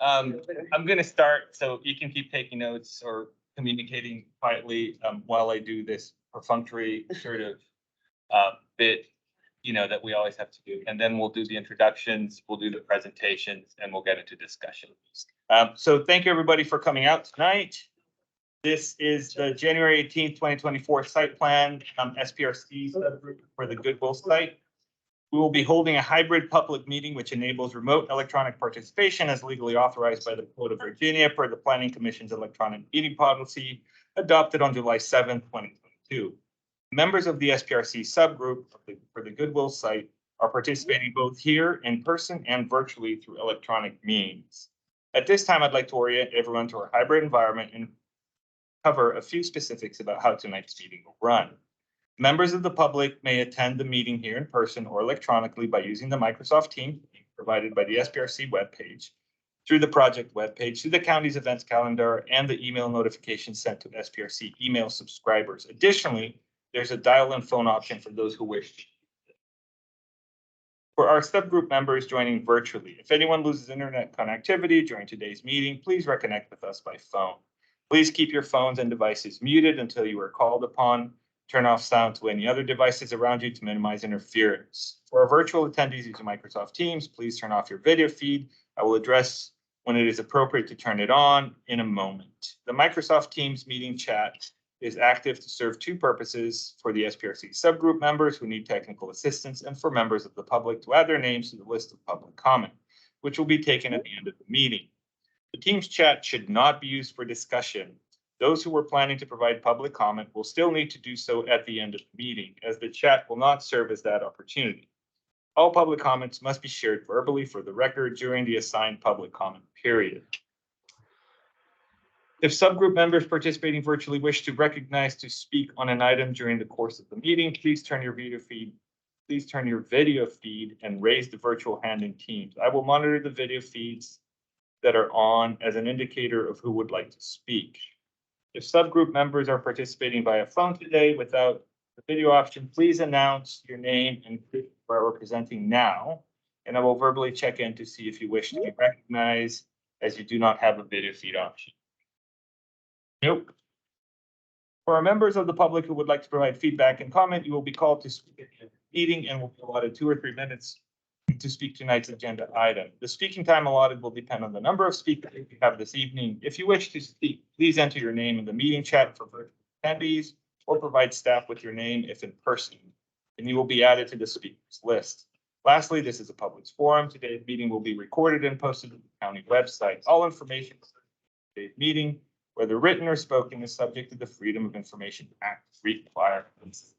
I'm going to start, so you can keep taking notes or communicating quietly while I do this perfunctory sort of bit, that we always have to do. And then we'll do the introductions, we'll do the presentations, and we'll get into discussion. So thank you, everybody, for coming out tonight. This is the January 18th, 2024 site plan, SPRC subgroup for the Goodwill site. We will be holding a hybrid public meeting which enables remote electronic participation as legally authorized by the Code of Virginia per the Planning Commission's electronic meeting policy adopted on July 7th, 2022. Members of the SPRC subgroup for the Goodwill site are participating both here in person and virtually through electronic means. At this time, I'd like to orient everyone to our hybrid environment and cover a few specifics about how tonight's meeting will run. Members of the public may attend the meeting here in person or electronically by using the Microsoft Teams link provided by the SPRC webpage, through the project webpage, through the county's events calendar, and the email notifications sent to SPRC email subscribers. Additionally, there's a dial-in phone option for those who wish to. For our subgroup members joining virtually, if anyone loses internet connectivity during today's meeting, please reconnect with us by phone. Please keep your phones and devices muted until you are called upon. Turn off sound to any other devices around you to minimize interference. For our virtual attendees using Microsoft Teams, please turn off your video feed. I will address when it is appropriate to turn it on in a moment. The Microsoft Teams meeting chat is active to serve two purposes: for the SPRC subgroup members who need technical assistance and for members of the public to add their names to the list of public comment, which will be taken at the end of the meeting. The Teams chat should not be used for discussion. Those who were planning to provide public comment will still need to do so at the end of the meeting, as the chat will not serve as that opportunity. All public comments must be shared verbally for the record during the assigned public comment period. If subgroup members participating virtually wish to recognize to speak on an item during the course of the meeting, please turn your video feed and raise the virtual hand in Teams. I will monitor the video feeds that are on as an indicator of who would like to speak. If subgroup members are participating via phone today without the video option, please announce your name and who you are representing now, and I will verbally check in to see if you wish to be recognized, as you do not have a video feed option. Nope. For our members of the public who would like to provide feedback and comment, you will be called to speak at the end of the meeting and will be allotted 2 or 3 minutes to speak tonight's agenda item. The speaking time allotted will depend on the number of speakers we have this evening. If you wish to speak, please enter your name in the meeting chat for virtual attendees or provide staff with your name if in person, and you will be added to the speakers list. Lastly, this is a public forum. Today's meeting will be recorded and posted to the county website. All information for today's meeting, whether written or spoken, is subject to the Freedom of Information Act requirements.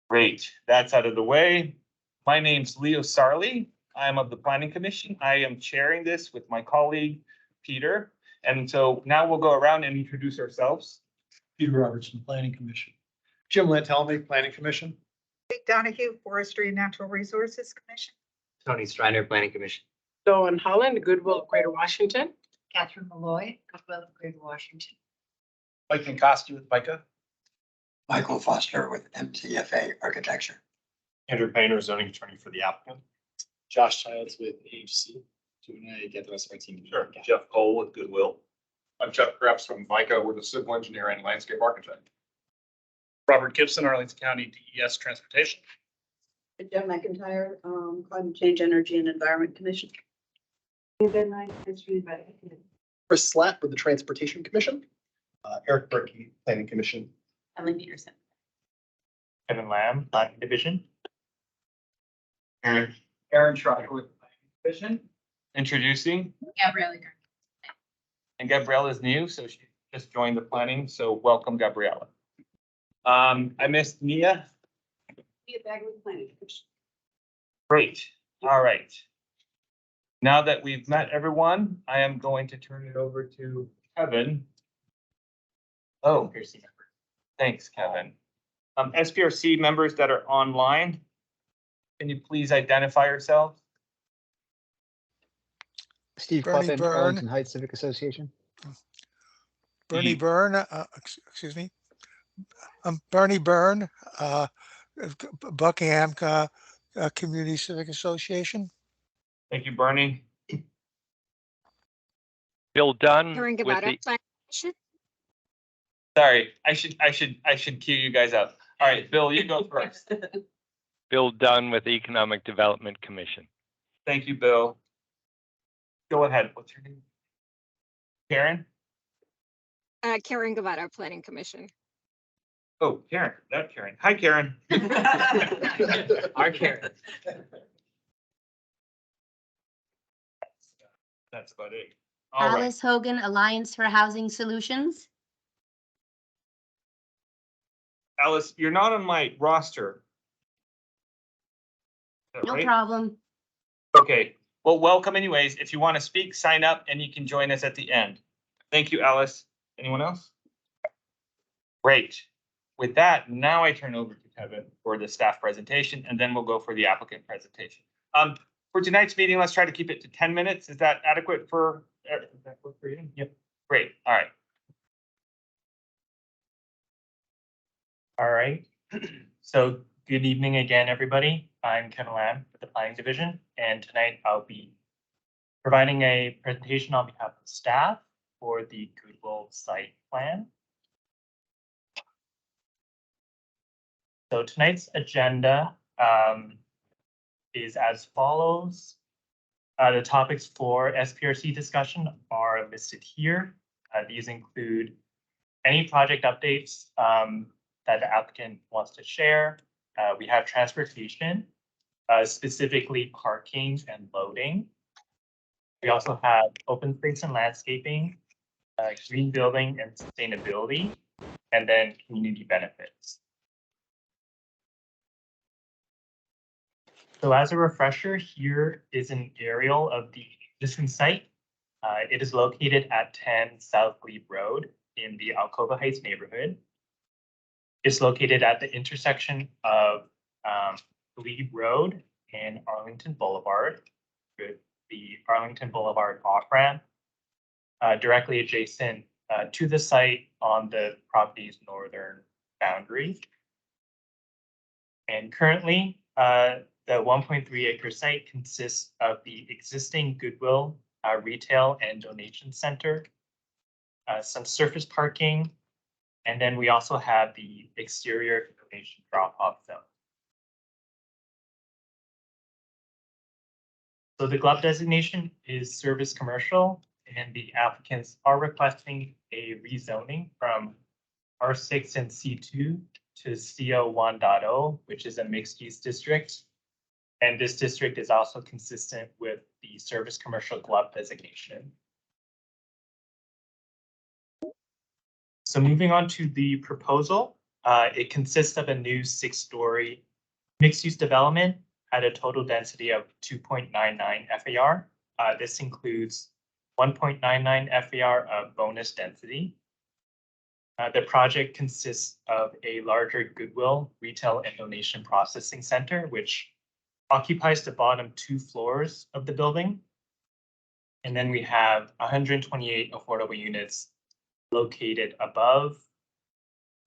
Great, that's out of the way. My name's Leo Sarli. I am of the Planning Commission. I am chairing this with my colleague, Peter. And so now we'll go around and introduce ourselves. Peter Robertson, Planning Commission. Jim Lantelme, Planning Commission. Dick Donahue, Forestry and Natural Resources Commission. Tony Striner, Planning Commission. Dawn Holland, Goodwill, Greater Washington. Catherine Malloy, Goodwill, Greater Washington. Mike Ninkowski with FICA. Michael Foster with MCFA Architecture. Andrew Painter, zoning attorney for the applicant. Josh Childs with AHC. Do you want to get the rest of our team? Sure. Jeff Cole with Goodwill. I'm Chuck Krebs from VICA. We're the civil engineer and landscape architect. Robert Gibson, Arlington County DES Transportation. Joe McIntyre, Climate Change, Energy and Environment Commission. Chris Slatt with the Transportation Commission. Eric Berkey, Planning Commission. Emily Peterson. Kevin Lamb, Planning Division. Aaron Schreiber with Planning Commission. Introducing. Gabrielle. And Gabriella is new, so she just joined the planning. So welcome, Gabriella. I missed Mia. Mia Bagley, Planning Commission. Great. All right. Now that we've met everyone, I am going to turn it over to Kevin. Oh, thanks, Kevin. SPRC members that are online, can you please identify yourselves? Steve Bernie Cluffin, Byrne. Arlington Heights Civic Association. Bernie Byrne, excuse me. Bernie Byrne, Buckingham Community Civic Association. Thank you, Bernie. Bill Dunn Karen with Guevara, the, Planning Commission. Sorry, I should cue you guys up. All right, Bill, you go first. Bill Dunn with the Economic Development Commission. Thank you, Bill. Go ahead. What's your name? Karen? Karen Guevara, Planning Commission. Oh, Karen, that Karen. Hi, Karen. Our Karen. That's about it. All right. Alice Hogan, Alliance for Housing Solutions. Alice, you're not on my roster. Is that No right? problem. Okay, well, welcome anyways. If you want to speak, sign up and you can join us at the end. Thank you, Alice. Anyone else? Great. With that, now I turn over to Kevin for the staff presentation, and then we'll go for the applicant presentation. For tonight's meeting, let's try to keep it to 10 minutes. Is that adequate for, does that work for you? Yep. Great. All right. All right. So good evening again, everybody. I'm Kevin Lamb with the Planning Division, and tonight I'll be providing a presentation on behalf of staff for the Goodwill site plan. So tonight's agenda is as follows. The topics for SPRC discussion are listed here. These include any project updates that the applicant wants to share. We have transportation, specifically parking and loading. We also have open space and landscaping, green building and sustainability, and then community benefits. So as a refresher, here is an aerial of the existing site. It is located at 10 South Glebe Road in the Alcova Heights neighborhood. It's located at the intersection of Glebe Road and Arlington Boulevard, with the Arlington Boulevard off-ramp, directly adjacent to the site on the property's northern boundary. And currently, the 1.3 acre site consists of the existing Goodwill retail and donation center, some surface parking, and then we also have the exterior donation drop-off zone. So the GLUB designation is service commercial, and the applicants are requesting a rezoning from R6 and C2 to CO 1.0, which is a mixed-use district. And this district is also consistent with the service commercial GLUB designation. So moving on to the proposal, it consists of a new 6-story mixed-use development at a total density of 2.99 FAR. This includes 1.99 FAR of bonus density. The project consists of a larger Goodwill retail and donation processing center, which occupies the bottom 2 floors of the building. And then we have 128 affordable units located above.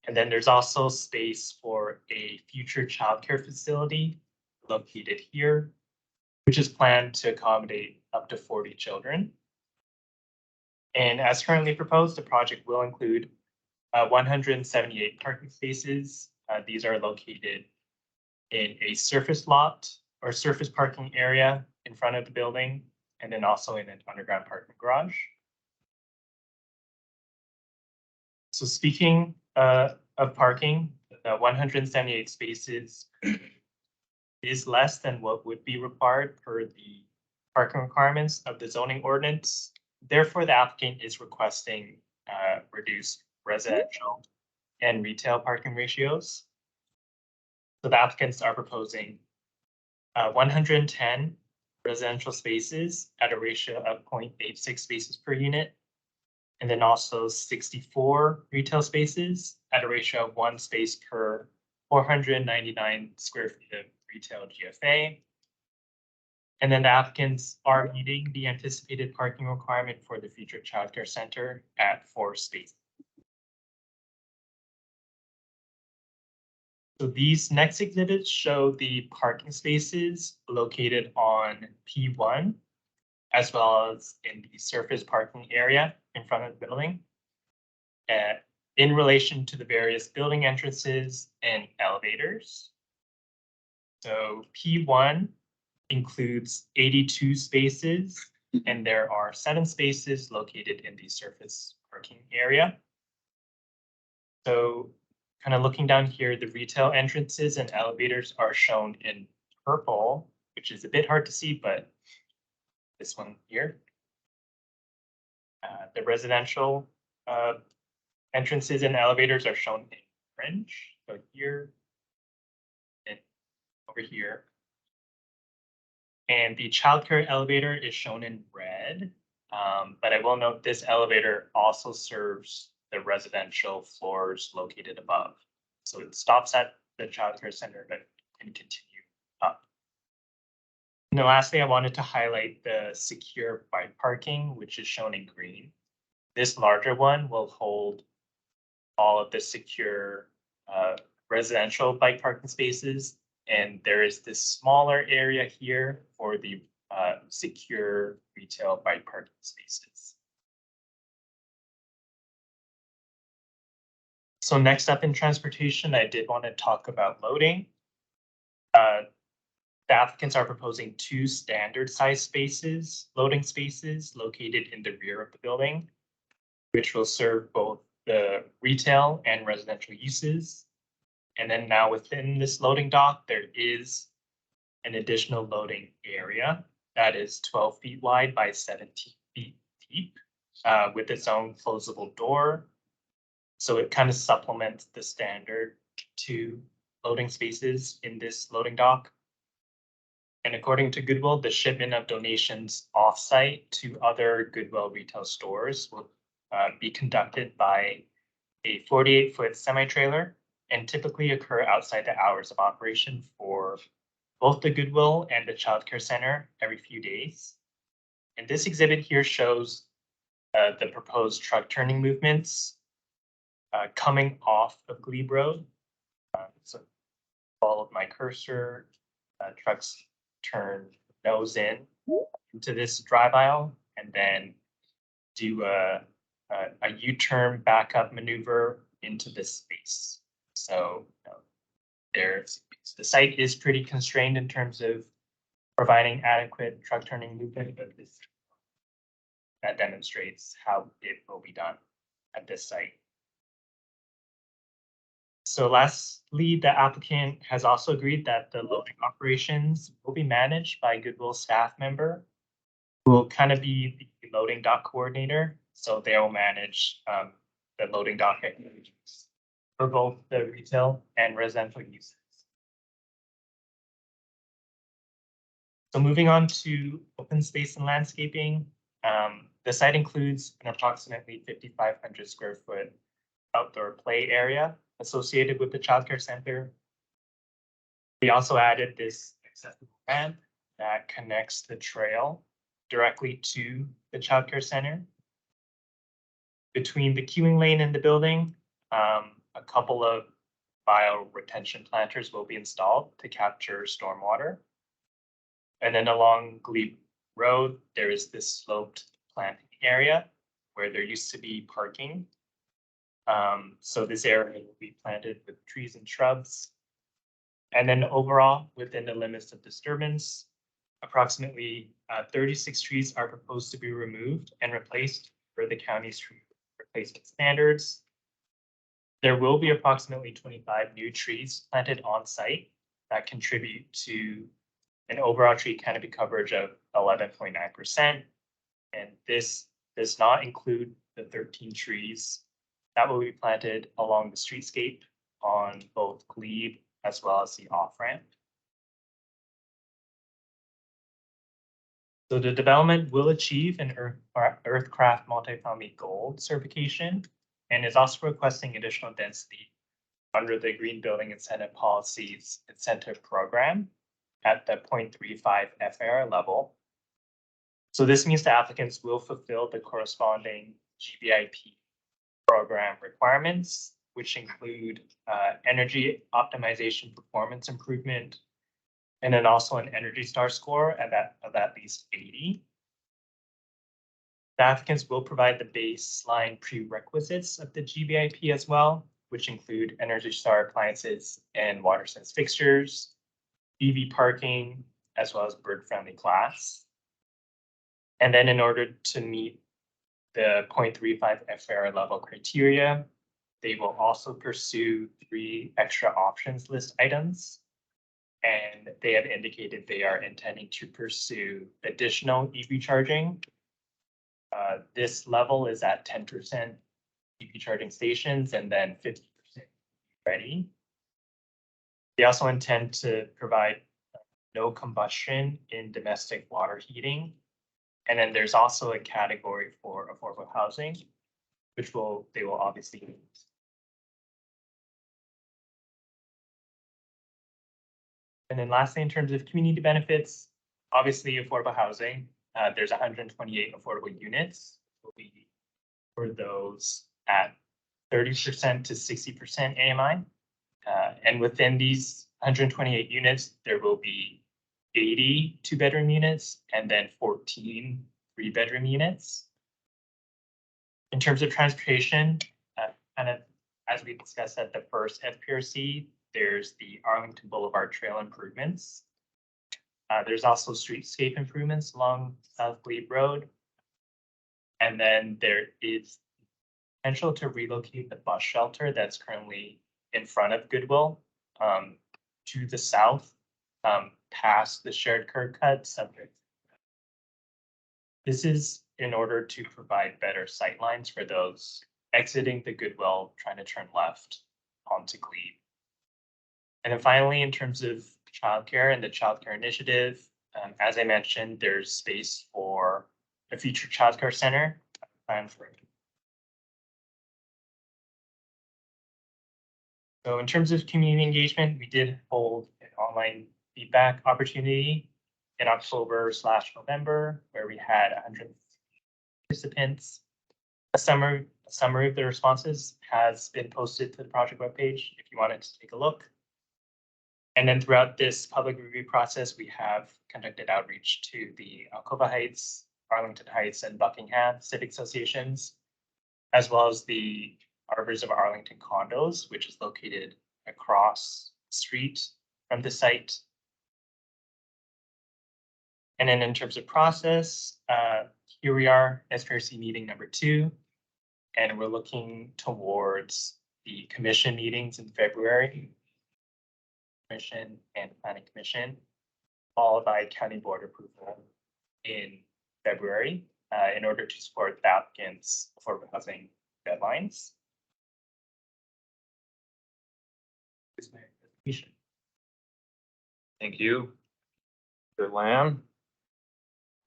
And then there's also space for a future childcare facility located here, which is planned to accommodate up to 40 children. And as currently proposed, the project will include 178 parking spaces. These are located in a surface lot or surface parking area in front of the building, and then also in an underground parking garage. So speaking of parking, the 178 spaces is less than what would be required per the parking requirements of the zoning ordinance. Therefore, the applicant is requesting reduced residential and retail parking ratios. So the applicants are proposing 110 residential spaces at a ratio of 0.86 spaces per unit, and then also 64 retail spaces at a ratio of 1 space per 499 square feet of retail GFA. And then the applicants are meeting the anticipated parking requirement for the future childcare center at 4 spaces. So these next exhibits show the parking spaces located on P1 as well as in the surface parking area in front of the building. In relation to the various building entrances and elevators. So P1 includes 82 spaces, and there are 7 spaces located in the surface parking area. So kind of looking down here, the retail entrances and elevators are shown in purple, which is a bit hard to see, but this one here. The residential entrances and elevators are shown in orange, so here and over here. And the childcare elevator is shown in red, but I will note this elevator also serves the residential floors located above. So it stops at the childcare center, but can continue up. And then lastly, I wanted to highlight the secure bike parking, which is shown in green. This larger one will hold all of the secure residential bike parking spaces. And there is this smaller area here for the secure retail bike parking spaces. So next up in transportation, I did want to talk about loading. The applicants are proposing 2 standard size spaces, loading spaces located in the rear of the building, which will serve both the retail and residential uses. And then now within this loading dock, there is an additional loading area that is 12 feet wide by 17 feet deep with its own closable door. So it kind of supplements the standard 2 loading spaces in this loading dock. And according to Goodwill, the shipment of donations offsite to other Goodwill retail stores will be conducted by a 48-foot semi-trailer and typically occur outside the hours of operation for both the Goodwill and the Child Care Center every few days. And this exhibit here shows the proposed truck turning movements coming off of Glebe Road. So follow my cursor, trucks turn nose into this drive aisle and then do a U-turn backup maneuver into this space. So the site is pretty constrained in terms of providing adequate truck turning movement, but that demonstrates how it will be done at this site. So lastly, the applicant has also agreed that the loading operations will be managed by Goodwill staff member who will kind of be the loading dock coordinator. So they will manage the loading dock activities for both the retail and residential uses. So moving on to open space and landscaping, the site includes an approximately 5,500 square foot outdoor play area associated with the childcare center. We also added this accessible ramp that connects the trail directly to the childcare center. Between the queuing lane and the building, a couple of bio retention planters will be installed to capture stormwater. And then along Glebe Road, there is this sloped planting area where there used to be parking. So this area will be planted with trees and shrubs. And then overall, within the limits of disturbance, approximately 36 trees are proposed to be removed and replaced per the county's tree replacement standards. There will be approximately 25 new trees planted on site that contribute to an overall tree canopy coverage of 11.9%. And this does not include the 13 trees that will be planted along the streetscape on both Glebe as well as the off-ramp. So the development will achieve an Earthcraft multifamily gold certification and is also requesting additional density under the Green Building Incentive Policies Incentive Program at the 0.35 FAR level. So this means the applicants will fulfill the corresponding GBIP program requirements, which include energy optimization performance improvement, and then also an Energy Star score of at least 80. The applicants will provide the baseline prerequisites of the GBIP as well, which include Energy Star appliances and water sense fixtures, EV parking, as well as bird-friendly class. And then in order to meet the 0.35 FAR level criteria, they will also pursue 3 extra options list items. And they have indicated they are intending to pursue additional EV charging. This level is at 10% EV charging stations and then 50% ready. They also intend to provide no combustion in domestic water heating. And then there's also a category for affordable housing, which they will obviously use. And then lastly, in terms of community benefits, obviously affordable housing, there's 128 affordable units. Will be for those at 30% to 60% AMI. And within these 128 units, there will be 80 2-bedroom units and then 14 3-bedroom units. In terms of transportation, kind of as we discussed at the first SPRC, there's the Arlington Boulevard Trail improvements. There's also streetscape improvements along South Glebe Road. And then there is potential to relocate the bus shelter that's currently in front of Goodwill to the south, past the shared curb cut subject. This is in order to provide better sight lines for those exiting the Goodwill, trying to turn left onto Glebe. And then finally, in terms of childcare and the childcare initiative, as I mentioned, there's space for a future childcare center planned for. So in terms of community engagement, we did hold an online feedback opportunity in October/November, where we had 100 participants. A summary of the responses has been posted to the project webpage if you wanted to take a look. And then throughout this public review process, we have conducted outreach to the Alcova Heights, Arlington Heights, and Buckingham Civic Associations, as well as the Arbors of Arlington condos, which is located across the street from the site. And then in terms of process, here we are, SPRC meeting number 2, and we're looking towards the commission meetings in February. Commission and Planning Commission, followed by County Board approval in February in order to support the applicants' affordable housing deadlines. Here's my presentation. Thank you. Good Lamb.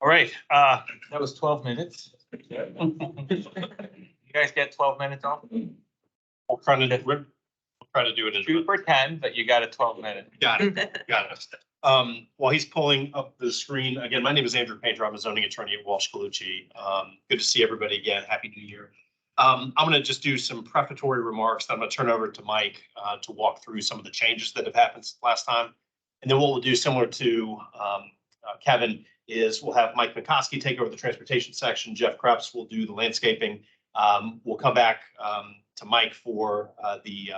All right, that was 12 minutes. You guys get 12 minutes off? We'll try to do it in. Shoot for 10, but you got a 12-minute. Got it. While he's pulling up the screen, again, my name is Andrew Painter. I'm a zoning attorney at Walsh Colucci. Good to see everybody again. Happy New Year. I'm going to just do some prefatory remarks. I'm going to turn over to Mike to walk through some of the changes that have happened since last time. And then what we'll do, similar to Kevin, is we'll have Mike McCoskey take over the transportation section. Jeff Krebs will do the landscaping. We'll come back to Mike for the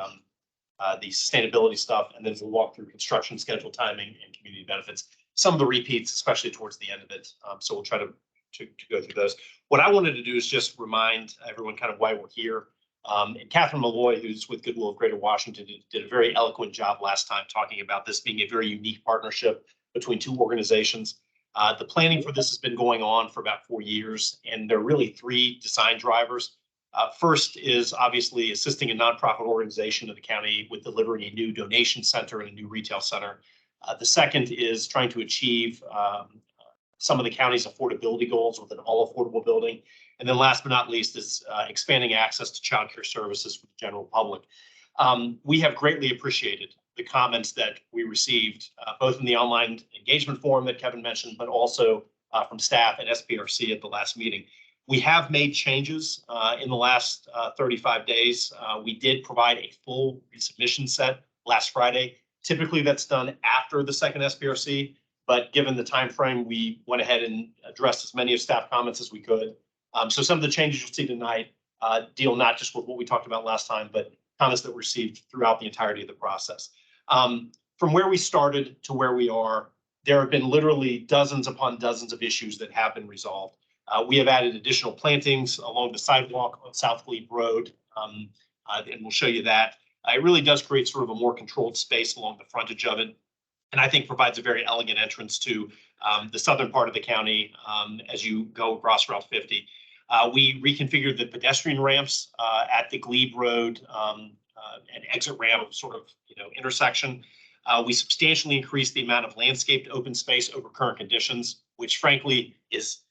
sustainability stuff, and then we'll walk through construction schedule, timing, and community benefits. Some of the repeats, especially towards the end of it. So we'll try to go through those. What I wanted to do is just remind everyone kind of why we're here. And Catherine Malloy, who's with Goodwill of Greater Washington, did a very eloquent job last time talking about this being a very unique partnership between 2 organizations. The planning for this has been going on for about 4 years, and there are really 3 design drivers. First is obviously assisting a nonprofit organization in the county with delivering a new donation center and a new retail center. The second is trying to achieve some of the county's affordability goals with an all affordable building. And then last but not least is expanding access to childcare services for the general public. We have greatly appreciated the comments that we received, both in the online engagement forum that Kevin mentioned, but also from staff at SPRC at the last meeting. We have made changes in the last 35 days. We did provide a full resubmission set last Friday. Typically, that's done after the second SPRC, but given the time frame, we went ahead and addressed as many of staff comments as we could. So some of the changes you'll see tonight deal not just with what we talked about last time, but comments that were received throughout the entirety of the process. From where we started to where we are, there have been literally dozens upon dozens of issues that have been resolved. We have added additional plantings along the sidewalk on South Glebe Road, and we'll show you that. It really does create sort of a more controlled space along the frontage of it, and I think provides a very elegant entrance to the southern part of the county as you go across Route 50. We reconfigured the pedestrian ramps at the Glebe Road and exit ramp sort of intersection. We substantially increased the amount of landscaped open space over current conditions, which frankly is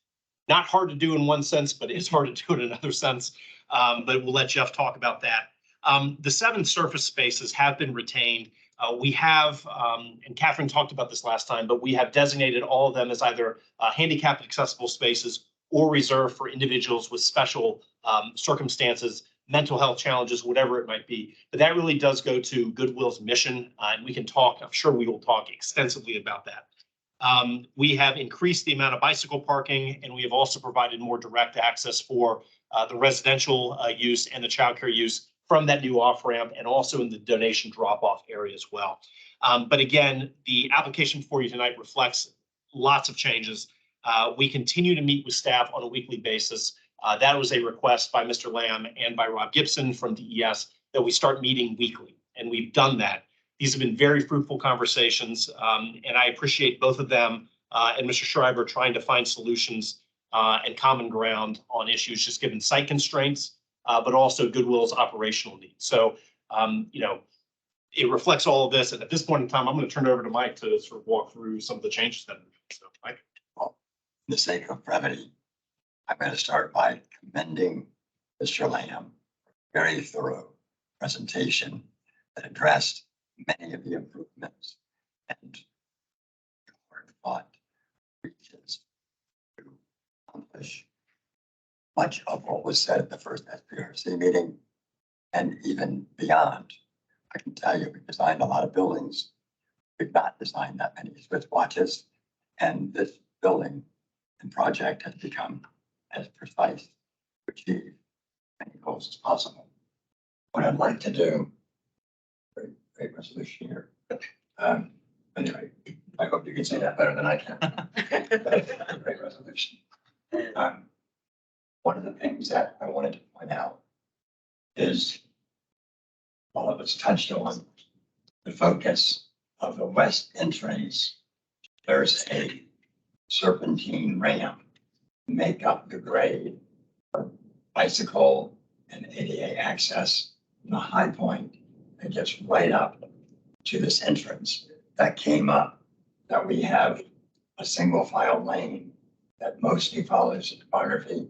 not hard to do in one sense, but it's hard to do in another sense. But we'll let Jeff talk about that. The 7 surface spaces have been retained. We have, and Catherine talked about this last time, but we have designated all of them as either handicapped accessible spaces or reserved for individuals with special circumstances, mental health challenges, whatever it might be. But that really does go to Goodwill's mission, and we can talk, I'm sure we will talk extensively about that. We have increased the amount of bicycle parking, and we have also provided more direct access for the residential use and the childcare use from that new off-ramp, and also in the donation drop-off area as well. But again, the application for you tonight reflects lots of changes. We continue to meet with staff on a weekly basis. That was a request by Mr. Lamb and by Rob Gibson from DES that we start meeting weekly, and we've done that. These have been very fruitful conversations, and I appreciate both of them and Mr. Schreiber trying to find solutions and common ground on issues just given site constraints, but also Goodwill's operational needs. So, it reflects all of this. And at this point in time, I'm going to turn it over to Mike to sort of walk through some of the changes that. So, Mike. Well, for the sake of brevity, I'm going to start by commending Mr. Lamb. Very thorough presentation that addressed many of the improvements and fought reaches to accomplish much of what was said at the first SPRC meeting and even beyond. I can tell you, we designed a lot of buildings. We've not designed that many wristwatches, and this building and project has become as precise to achieve many goals as possible. What I'd like to do, great resolution here. Anyway, I hope you can say that better than I can. Great resolution. One of the things that I wanted to point out is, all of us touched on the focus of the west entrance. There's a serpentine ramp to make up the grade for bicycle and ADA access from the high point that gets right up to this entrance. That came up that we have a single file lane that mostly follows the topography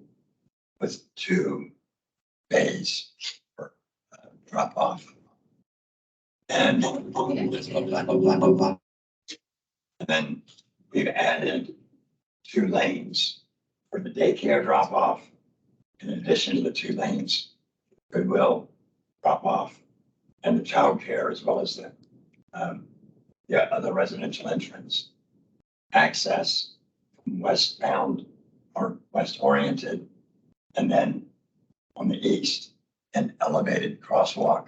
with 2 bays for drop off. And then we've added 2 lanes for the daycare drop off, in addition to the 2 lanes, Goodwill drop off, and the child care, as well as the other residential entrance. Access from westbound or west oriented, and then on the east, an elevated crosswalk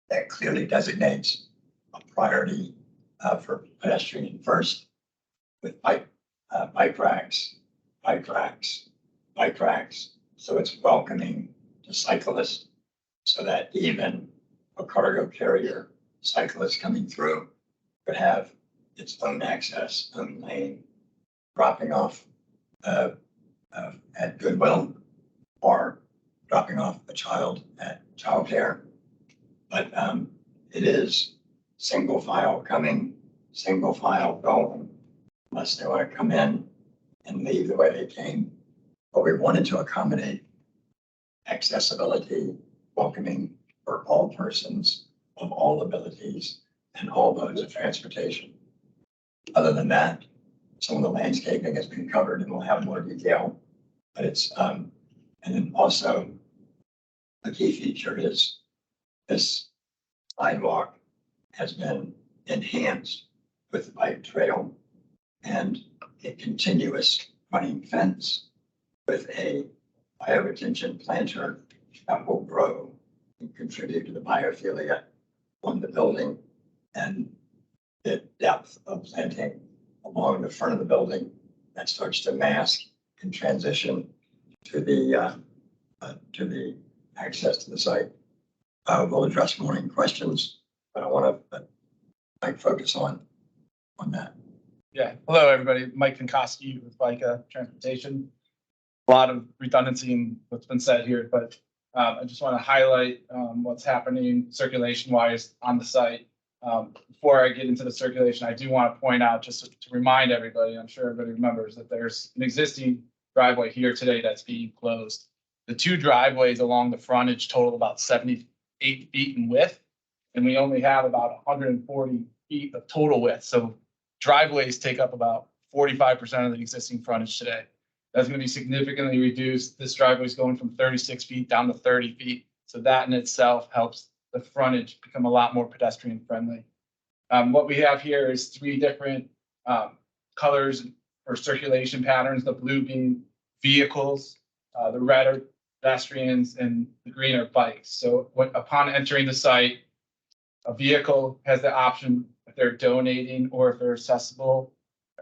that clearly designates a priority for pedestrian first, with bike racks. So it's welcoming to cyclists, so that even a cargo carrier cyclist coming through could have its own access, own lane, dropping off at Goodwill or dropping off a child at childcare. But it is single file coming, single file going, unless they want to come in and leave the way they came. But we wanted to accommodate accessibility, welcoming for all persons of all abilities and all modes of transportation. Other than that, some of the landscaping has been covered and we'll have more detail. But it's, and then also a key feature is this sidewalk has been enhanced with bike trail and a continuous running fence with a bioretention planter that will grow and contribute to the biophilia on the building, and the depth of planting along the front of the building that starts to mask and transition to the access to the site. We'll address morning questions, but I want to focus on that. Yeah, hello, everybody. Mike Pinkowski with FICA Transportation. A lot of redundancy in what's been said here, but I just want to highlight what's happening circulation wise on the site. Before I get into the circulation, I do want to point out, just to remind everybody, I'm sure everybody remembers, that there's an existing driveway here today that's being closed. The two driveways along the frontage total about 78 feet in width, and we only have about 140 feet of total width. So driveways take up about 45% of the existing frontage today. That's going to be significantly reduced. This driveway is going from 36 feet down to 30 feet. So that in itself helps the frontage become a lot more pedestrian friendly. What we have here is three different colors or circulation patterns, the blue being vehicles, the red are pedestrians, and the green are bikes. So upon entering the site, a vehicle has the option, if they're donating or if they're accessible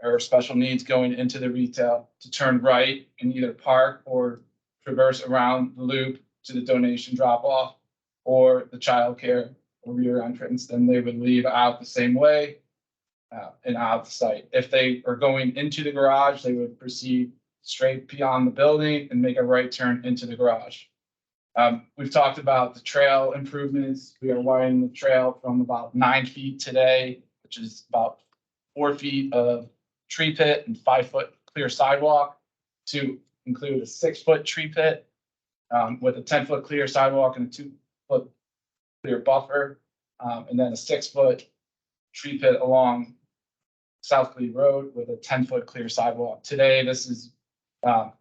or special needs going into the retail, to turn right and either park or traverse around the loop to the donation drop off or the childcare or rear entrance. Then they would leave out the same way and out the site. If they are going into the garage, they would proceed straight beyond the building and make a right turn into the garage. We've talked about the trail improvements. We are widening the trail from about 9 feet today, which is about 4 feet of tree pit and 5 foot clear sidewalk, to include a 6 foot tree pit with a 10 foot clear sidewalk and a 2 foot clear buffer, and then a 6 foot tree pit along South Cleve Road with a 10 foot clear sidewalk. Today, this is a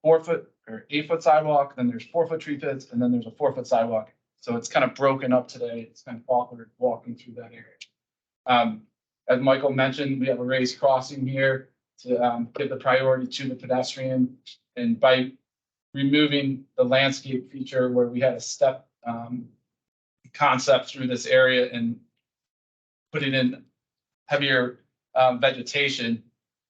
4 foot or 8 foot sidewalk, then there's 4 foot tree pits, and then there's a 4 foot sidewalk. So it's kind of broken up today. It's kind of awkward walking through that area. As Michael mentioned, we have a raised crossing here to give the priority to the pedestrian. And by removing the landscape feature where we had a step concept through this area and putting in heavier vegetation,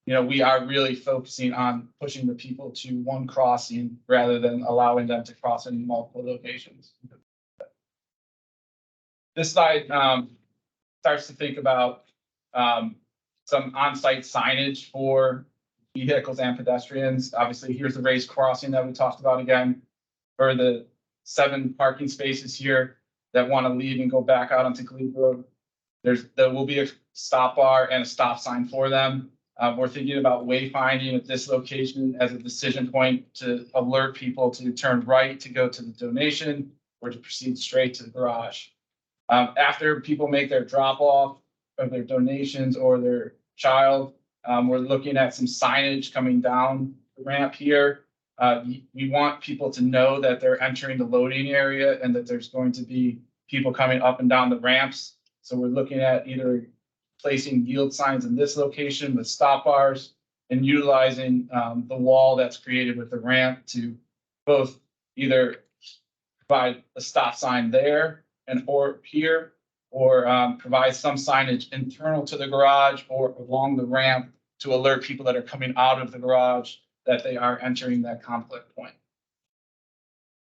we are really focusing on pushing the people to one crossing rather than allowing them to cross in multiple locations. This slide starts to think about some on-site signage for vehicles and pedestrians. Obviously, here's the raised crossing that we talked about again. For the 7 parking spaces here that want to leave and go back out onto Cleve Road, there will be a stop bar and a stop sign for them. We're thinking about wayfinding at this location as a decision point to alert people to turn right to go to the donation or to proceed straight to the garage. After people make their drop off of their donations or their child, we're looking at some signage coming down the ramp here. We want people to know that they're entering the loading area and that there's going to be people coming up and down the ramps. So we're looking at either placing yield signs in this location with stop bars and utilizing the wall that's created with the ramp to both either provide a stop sign there and or here, or provide some signage internal to the garage or along the ramp to alert people that are coming out of the garage that they are entering that conflict point.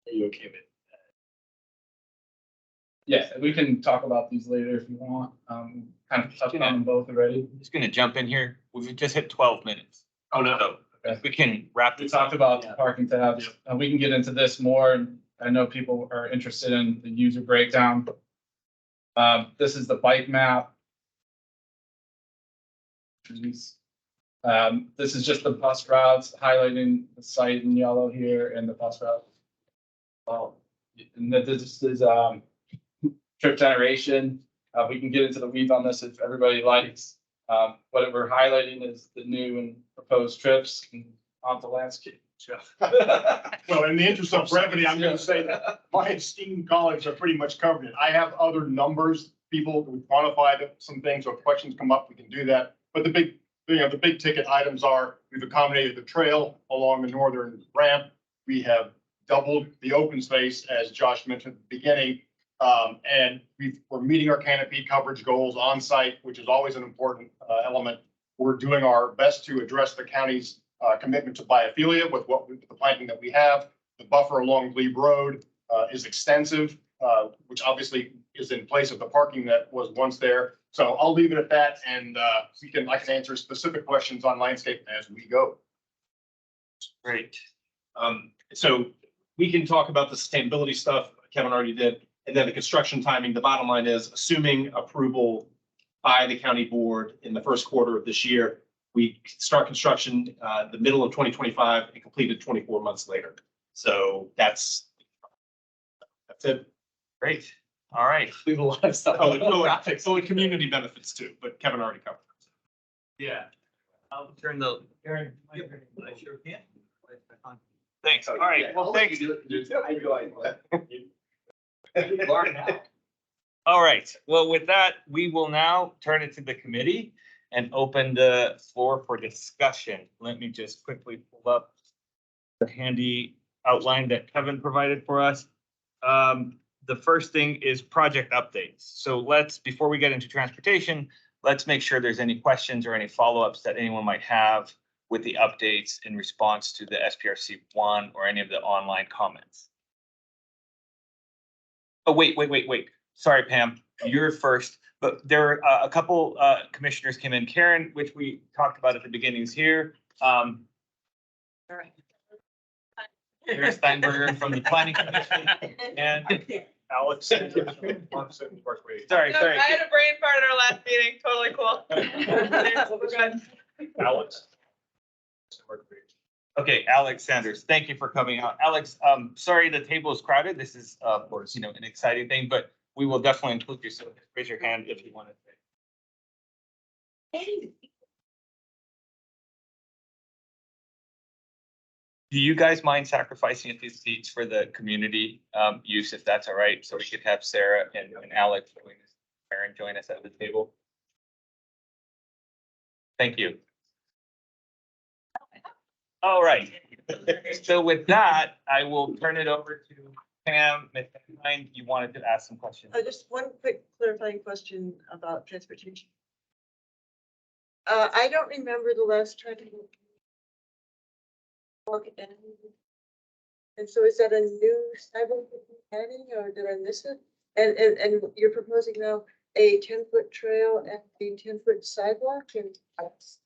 Are you okay with that? Yeah, we can talk about these later if you want. Kind of touched on them both already. I'm just gonna jump in here. We've just hit 12 minutes. Oh, no. So if we can wrap We this up. talked about the parking tabs. We can get into this more, and I know people are interested in the user breakdown. This is the bike map. This is just the bus routes, highlighting the site in yellow here and the bus route. And this is trip generation. We can get into the weeds on this if everybody likes. What we're highlighting is the new and proposed trips on the landscape. Well, in the interest of brevity, I'm going to say that my esteemed colleagues are pretty much covered it. I have other numbers, people who quantify some things or questions come up, we can do that. But the big the big ticket items are, we've accommodated the trail along the northern ramp. We have doubled the open space, as Josh mentioned at the beginning. And we're meeting our canopy coverage goals on site, which is always an important element. We're doing our best to address the county's commitment to biophilia with the planting that we have. The buffer along Glebe Road is extensive, which obviously is in place of the parking that was once there. So I'll leave it at that, and I can answer specific questions on landscape as we go. Great. So we can talk about the sustainability stuff, Kevin already did, and then the construction timing. The bottom line is, assuming approval by the county board in the first quarter of this year, we start construction the middle of 2025 and complete it 24 months later. So that's it. Great. All right. We have a lot of stuff. And community benefits too, but Kevin already covered. Yeah. I'll turn the. Thanks. All right. Well, thanks. All right. Well, with that, we will now turn it to the committee and open the floor for discussion. Let me just quickly pull up the handy outline that Kevin provided for us. The first thing is project updates. So before we get into transportation, let's make sure there's any questions or any follow-ups that anyone might have with the updates in response to the SPRC 1 or any of the online comments. Oh, wait. Sorry, Pam, you're first, but there are a couple commissioners came in. Karen, which we talked about at the beginnings here. All right. Karen Steinberger from the Planning Commission and Alex. Sorry. I had a brain fart at our last meeting. Totally cool. We're good. Alex. Okay, Alex Sanders, thank you for coming out. Alex, sorry the table is crowded. This is, of course, an exciting thing, but we will definitely include you. So raise your hand if you want to say. Do you guys mind sacrificing a few seats for the community use, if that's all right? So we could have Sarah and Alex join us, Karen join us at the table. Thank you. All right. So with that, I will turn it over to Pam. Ms. Hine, you wanted to ask some questions. Just one quick clarifying question about transportation. I don't remember the last time. And so is that a new sidewalk planning, or did I miss it? And you're proposing now a 10-foot trail and a 10-foot sidewalk?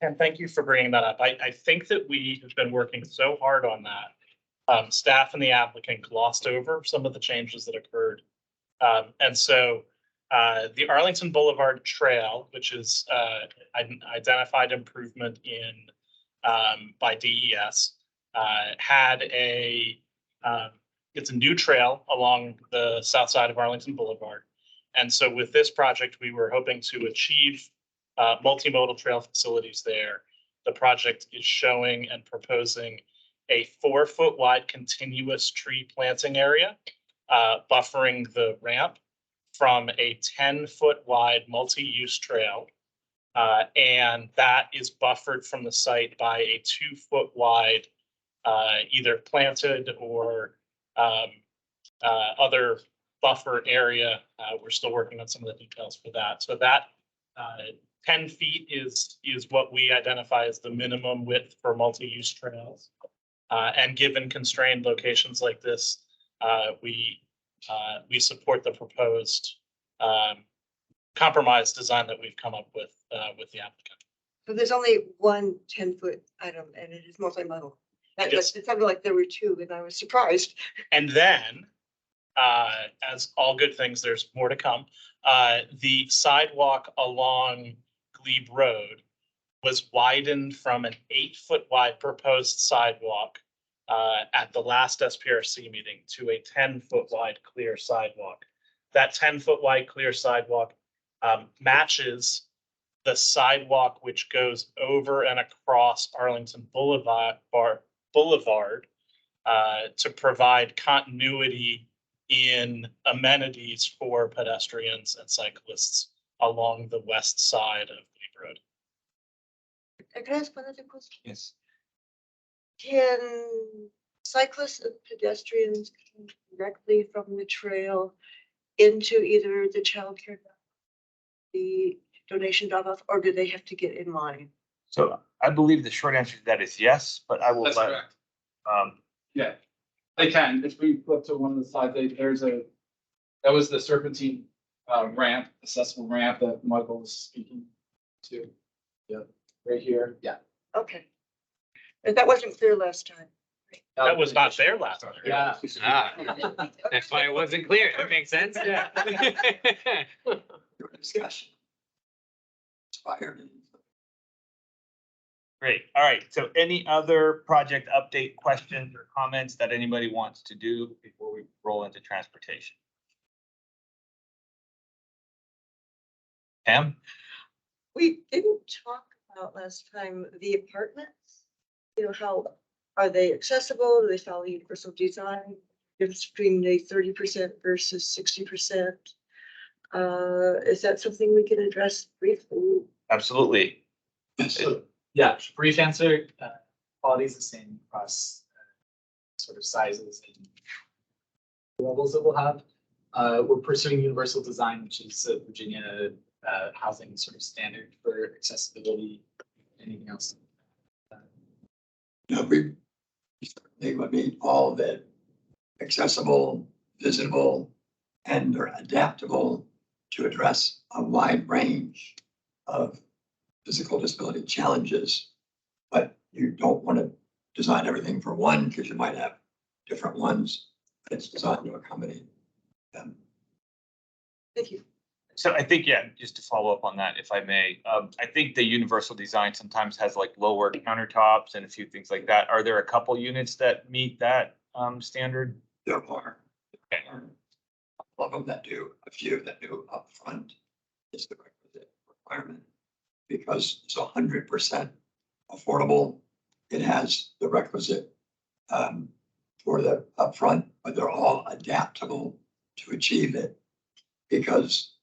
And thank you for bringing that up. I think that we have been working so hard on that. Staff and the applicant glossed over some of the changes that occurred. And so the Arlington Boulevard Trail, which is an identified improvement in by DES, had it's a new trail along the south side of Arlington Boulevard. And so with this project, we were hoping to achieve multimodal trail facilities there. The project is showing and proposing a 4-foot wide continuous tree planting area, buffering the ramp from a 10-foot wide multi-use trail. And that is buffered from the site by a 2-foot wide either planted or other buffer area. We're still working on some of the details for that. So that 10 feet is what we identify as the minimum width for multi-use trails. And given constrained locations like this, we support the proposed compromise design that we've come up with the applicant. So there's only one 10-foot item, and it is multimodal. Yes. It sounded like there were two, and I was surprised. And then, as all good things, there's more to come. The sidewalk along Glebe Road was widened from an 8-foot wide proposed sidewalk at the last SPRC meeting to a 10-foot wide clear sidewalk. That 10-foot wide clear sidewalk matches the sidewalk which goes over and across Arlington Boulevard to provide continuity in amenities for pedestrians and cyclists along the west side of Glebe Road. Can I ask one other question? Yes. Can cyclists and pedestrians come directly from the trail into either the childcare, the donation drop-off, or do they have to get in line? So I believe the short answer to that is yes, but I will That's let, correct. um, Yeah, they can. If we flip to one of the slides, that was the serpentine ramp, accessible ramp that Michael was speaking to. Yep, right here. Yeah. Okay. And that wasn't clear last time. That was not there last time. Yeah. That's why it wasn't clear. That makes sense. Yeah. Your discussion. Inspired. great. All right. So any other project update questions or comments that anybody wants to do before we roll into transportation? Pam? We didn't talk about last time the apartments. You know, how are they accessible? Do they follow universal design? Difference between the 30% versus 60%. Is that something we can address briefly? Absolutely. So, yeah, brief answer, quality is the same across sort of sizes and levels that we'll have. We're pursuing universal design, which is a Virginia housing sort of standard for accessibility. Anything else? No, they would be all that accessible, visitable, and are adaptable to address a wide range of physical disability challenges. But you don't want to design everything for one because you might have different ones. It's designed to accommodate them. Thank you. So I think, yeah, just to follow up on that, if I may, I think the universal design sometimes has like lower countertops and a few things like that. Are there a couple units that meet that standard? There are. Okay. A couple of them that do, a few that do upfront is the requisite requirement. Because it's 100% affordable. It has the requisite for the upfront, but they're all adaptable to achieve it. Because,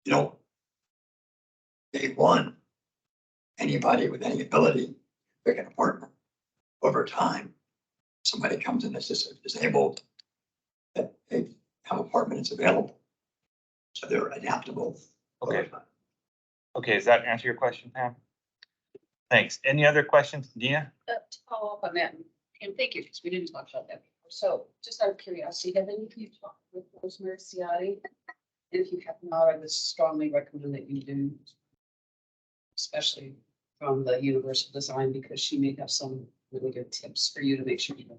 you know, day one, anybody with any ability pick an apartment. Over time, somebody comes in as disabled, that they have apartments available. So they're adaptable. Okay. Okay, does that answer your question, Pam? Thanks. Any other questions, Nia? To follow up on that, and thank you, because we didn't talk about that before. So just out of curiosity, have any of you talked with Rosemary Ciotti? And if you have not, I would strongly recommend that you do, especially from the universal design, because she may have some really good tips for you to make sure you know.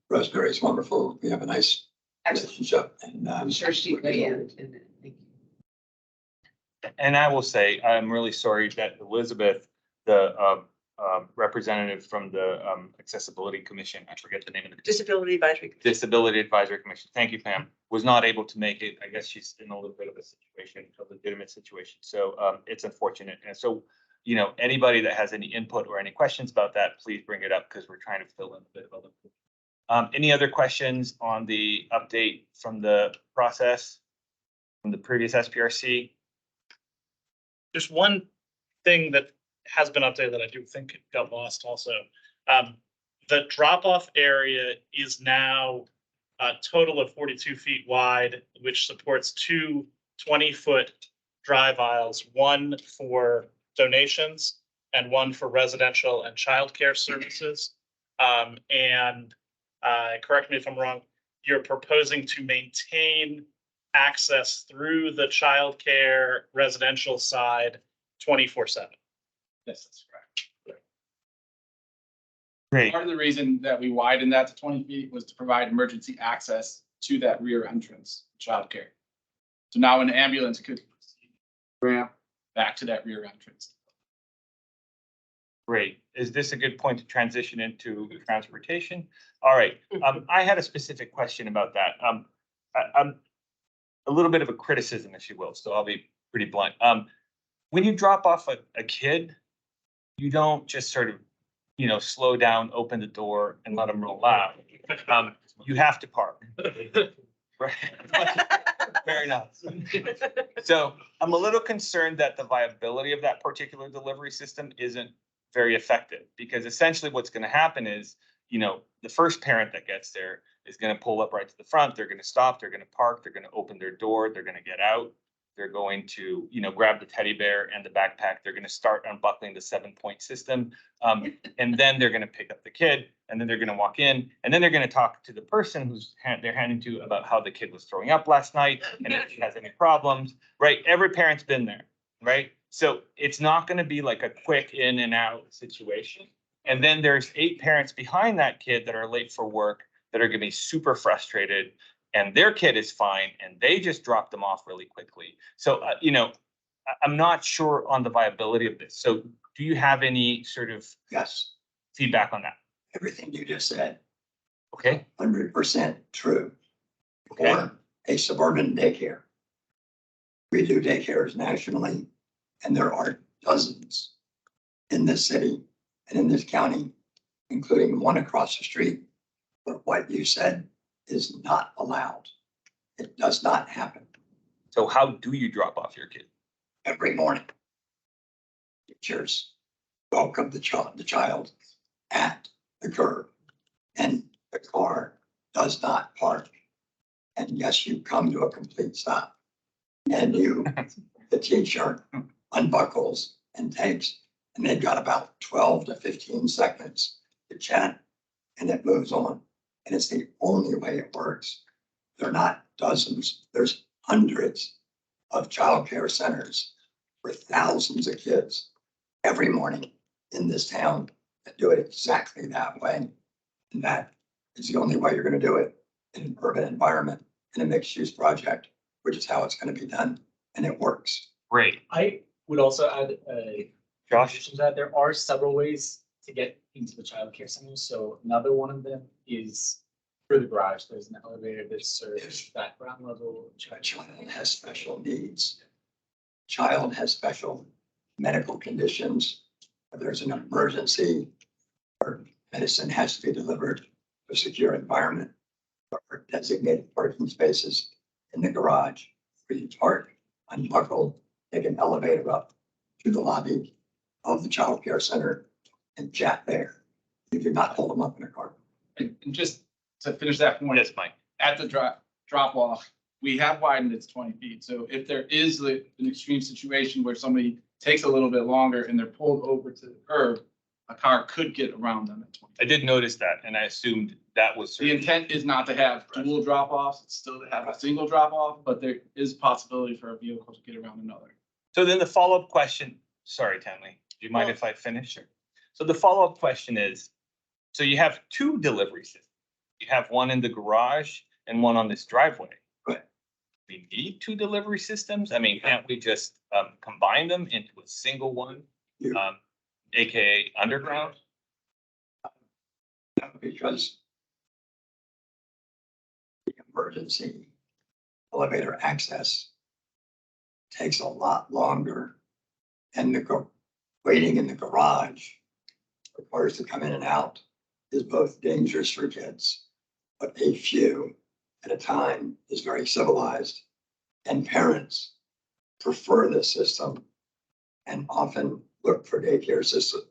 Rosemary is wonderful. We have a nice relationship, and I'm sure she'd weigh in. Thank you. And I will say, I'm really sorry that Elizabeth, the representative from the Accessibility Commission, I forget the name of the Disability Advisory Commission. Disability Advisory Commission. Thank you, Pam. Was not able to make it. I guess she's in a little bit of a situation, a legitimate situation. So it's unfortunate. And so, you know, anybody that has any input or any questions about that, please bring it up because we're trying to fill in a bit of other. Any other questions on the update from the process from the previous SPRC? Just one thing that has been updated that I do think got lost also. The drop-off area is now a total of 42 feet wide, which supports two 20-foot drive aisles, one for donations and one for residential and childcare services. And correct me if I'm wrong, you're proposing to maintain access through the childcare residential side 24/7. Yes, that's correct. Great. Part of the reason that we widened that to 20 feet was to provide emergency access to that rear entrance, childcare. So now an ambulance could ramp back to that rear entrance. Great. Is this a good point to transition into transportation? All right. I had a specific question about that. I'm a little bit of a criticism, if you will, so I'll be pretty blunt. When you drop off a kid, you don't just sort of, you know, slow down, open the door and let them roll out. You have to park. Right? Fair enough. So I'm a little concerned that the viability of that particular delivery system isn't very effective, because essentially what's gonna happen is, you know, the first parent that gets there is gonna pull up right to the front, they're gonna stop, they're gonna park, they're gonna open their door, they're gonna get out. They're going to, you know, grab the teddy bear and the backpack. They're gonna start unbuckling the 7-point system. And then they're gonna pick up the kid, and then they're gonna walk in, and then they're gonna talk to the person who's they're handing to about how the kid was throwing up last night and if she has any problems, right? Every parent's been there, right? So it's not gonna be like a quick in and out situation. And then there's 8 parents behind that kid that are late for work that are gonna be super frustrated, and their kid is fine, and they just dropped them off really quickly. So, you know, I'm not sure on the viability of this. So do you have any sort of Yes, feedback on that? everything you just said, Okay, 100% true. Okay. Or a suburban daycare. We do daycares nationally, and there are dozens in this city and in this county, including one across the street. But what you said is not allowed. It does not happen so how do you drop off your kid? every morning. Teachers welcome the child at the curb, and the car does not park. And yes, you come to a complete stop. And the teacher unbuckles and takes, and they've got about 12 to 15 seconds to chat, and it moves on. And it's the only way it works. There are not dozens, there's hundreds of childcare centers for thousands of kids every morning in this town that do it exactly that way. And that is the only way you're going to do it in an urban environment, in a mixed use project, which is how it's going to be done. And it works. Great. I would also add, Josh? that there are several ways to get into the childcare center. So another one of them is through the garage. There's an elevator that serves that ground level. A child has special needs. Child has special medical conditions. If there's an emergency or medicine has to be delivered to a secure environment, or designated parking spaces in the garage where you park, unbuckle, take an elevator up to the lobby of the child care center and chat there. You do not hold them up in a car. And just to finish that point, Yes, Mike. at the drop off, we have widened it to 20 feet. So if there is an extreme situation where somebody takes a little bit longer and they're pulled over to the curb, a car could get around them at 20. I did notice that, and I assumed that was. The intent is not to have dual drop offs, it's still to have a single drop off, but there is possibility for a vehicle to get around another. So then the follow-up question, sorry, Tammy, do you mind if I finish? So the follow-up question is, so you have 2 delivery systems. You have one in the garage and one on this driveway. Right. We need 2 delivery systems? I mean, can't we just combine them into a single one? AKA underground? Because the emergency elevator access takes a lot longer, and the waiting in the garage for cars to come in and out is both dangerous for kids, but a few at a time is very civilized, and parents prefer this system and often look for daycare system,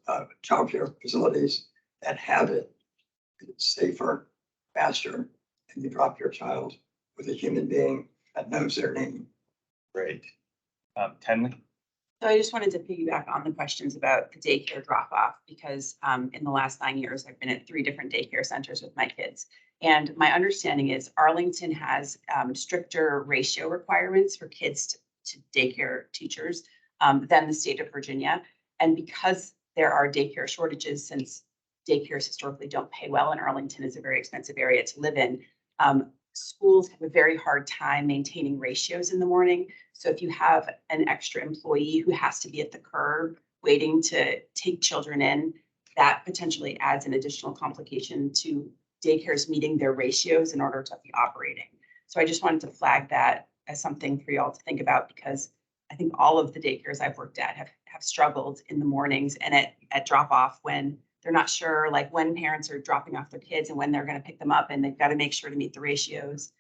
childcare facilities that have it. It's safer, faster, and you drop your child with a human being that knows their name. Great. Tenley? So I just wanted to piggyback on the questions about the daycare drop off, because in the last 9 years, I've been at 3 different daycare centers with my kids. And my understanding is Arlington has stricter ratio requirements for kids to daycare teachers than the state of Virginia. And because there are daycare shortages, since daycares historically don't pay well, and Arlington is a very expensive area to live in, schools have a very hard time maintaining ratios in the morning. So if you have an extra employee who has to be at the curb waiting to take children in, that potentially adds an additional complication to daycares meeting their ratios in order to be operating. So I just wanted to flag that as something for y'all to think about, because I think all of the daycares I've worked at have struggled in the mornings and at drop off when they're not sure, like when parents are dropping off their kids and when they're going to pick them up, and they've got to make sure to meet the ratios.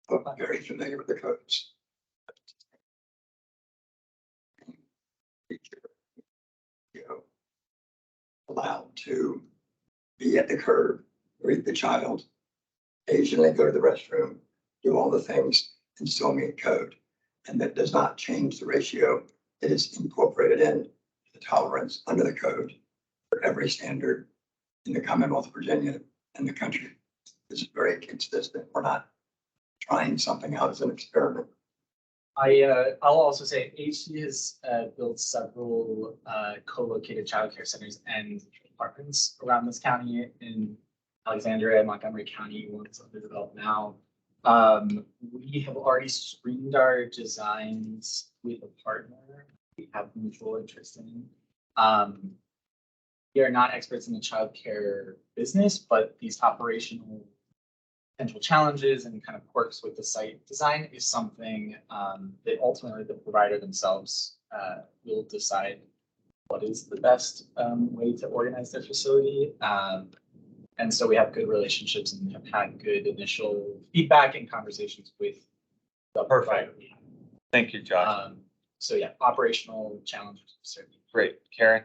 I'm very familiar with the codes. Allowed to be at the curb, greet the child, occasionally go to the restroom, do all the things and still meet code. And that does not change the ratio. It is incorporated in the tolerance under the code for every standard in the Commonwealth of Virginia and the country. This is very consistent. We're not trying something out as an experiment. I'll also say HC has built several co-located childcare centers and apartments around this county in Alexandria and Montgomery County, one's underdeveloped now. We have already screened our designs with a partner we have mutual interest in. We are not experts in the childcare business, but these operational potential challenges and kind of quirks with the site design is something that ultimately the provider themselves will decide what is the best way to organize their facility. And so we have good relationships and have had good initial feedback and conversations with the provider. Thank you, Josh. So yeah, operational challenges certainly. Great. Karen?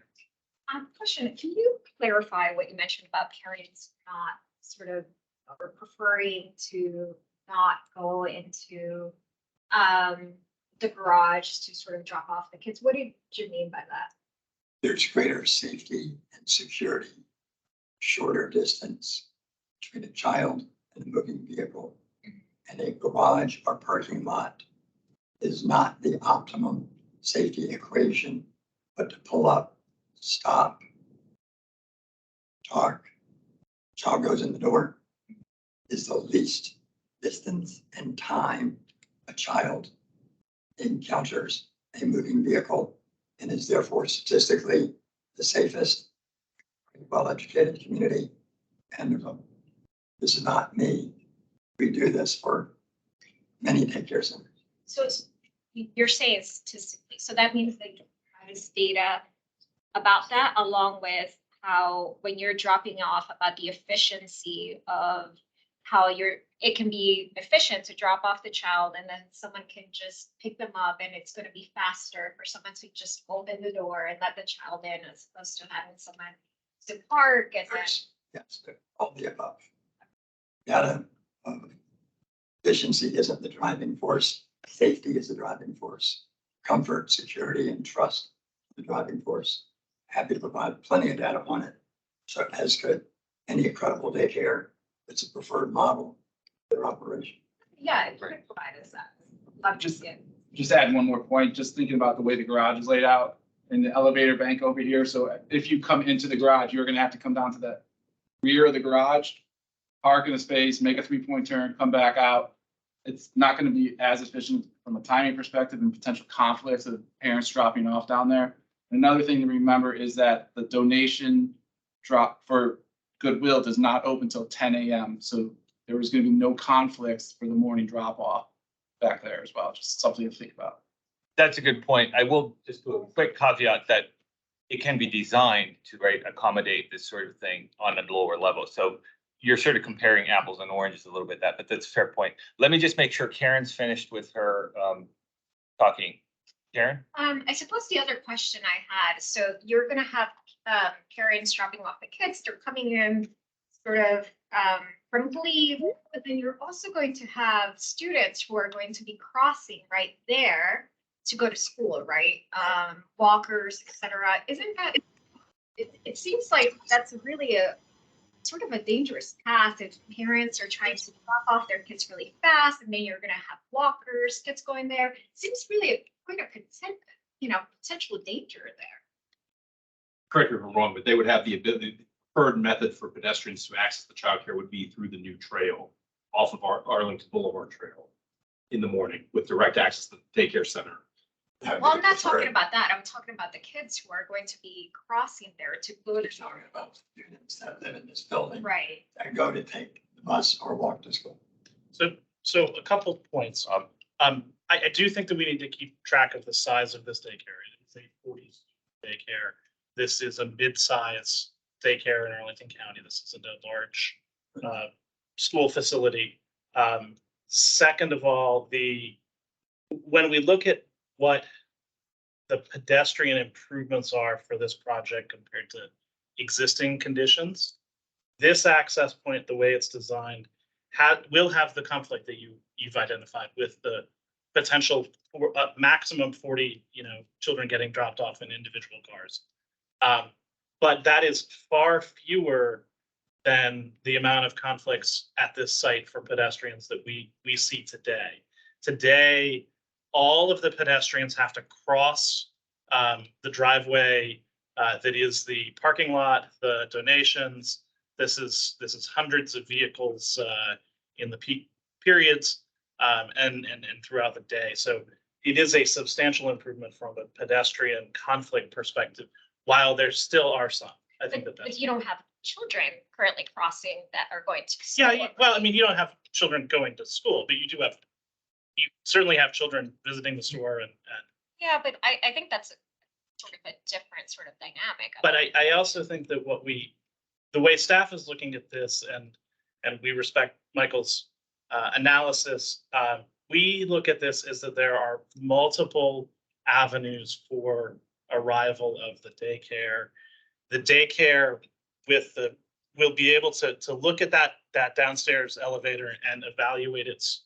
Question, can you clarify what you mentioned about parents not sort of or preferring to not go into the garage to sort of drop off the kids? What did you mean by that? There's greater safety and security, shorter distance between a child and a moving vehicle. And a garage or parking lot is not the optimum safety equation, but to pull up, stop, talk, child goes in the door, is the least distance and time a child encounters a moving vehicle and is therefore statistically the safest, well-educated community. And this is not me. We do this for many daycare centers. So you're saying statistically, so that means that you have this data about that, along with how when you're dropping off about the efficiency of how it can be efficient to drop off the child and then someone can just pick them up and it's going to be faster for someone to just open the door and let the child in as opposed to having someone to park and then. Yes, all the above. Data efficiency isn't the driving force. Safety is the driving force. Comfort, security, and trust the driving force. Happy to provide plenty of data on it. So as could any credible daycare. It's a preferred model for their operation. Yeah, it could provide us that. Love to see it. Just add one more point, just thinking about the way the garage is laid out and the elevator bank over here. So if you come into the garage, you're going to have to come down to the rear of the garage, park in a space, make a 3-point turn, come back out. It's not going to be as efficient from a timing perspective and potential conflicts of parents dropping off down there. Another thing to remember is that the donation drop for Goodwill does not open until 10 a.m. So there was going to be no conflicts for the morning drop off back there as well. Just something to think about. That's a good point. I will just do a quick caveat that it can be designed to accommodate this sort of thing on a lower level. So you're sort of comparing apples and oranges a little bit, but that's a fair point. Let me just make sure Karen's finished with her talking. Karen? I suppose the other question I had, so you're gonna have parents dropping off the kids, they're coming in sort of from leave, but then you're also going to have students who are going to be crossing right there to go to school, right? Walkers, etc. Isn't that, it seems like that's really a sort of a dangerous path if parents are trying to drop off their kids really fast and then you're gonna have walkers, kids going there. It seems really quite a potential danger there. Correct me if I'm wrong, but they would have the ability, the preferred method for pedestrians to access the childcare would be through the new trail off of our Arlington Boulevard Trail in the morning with direct access to the daycare center. Well, I'm not talking about that. I'm talking about the kids who are going to be crossing there to go to. Talking about students that live in this building. Right. That go to take the bus or walk to school. So a couple points. I do think that we need to keep track of the size of this daycare. It's a 40 daycare. This is a mid-size daycare in Arlington County. This isn't a large school facility. Second of all, the when we look at what the pedestrian improvements are for this project compared to existing conditions, this access point, the way it's designed, will have the conflict that you've identified with the potential for maximum 40, children getting dropped off in individual cars. But that is far fewer than the amount of conflicts at this site for pedestrians that we see today. Today, all of the pedestrians have to cross the driveway that is the parking lot, the donations. This is hundreds of vehicles in the peak periods and throughout the day. So it is a substantial improvement from a pedestrian conflict perspective, while there still are some. I think But that's. you don't have children currently crossing that are going to. Yeah, well, I mean, you don't have children going to school, but you certainly have children visiting the store and. Yeah, but I think that's sort of a different sort of dynamic. But I also think that the way staff is looking at this, and we respect Michael's analysis, we look at this as that there are multiple avenues for arrival of the daycare. The daycare we'll be able to look at that downstairs elevator and evaluate its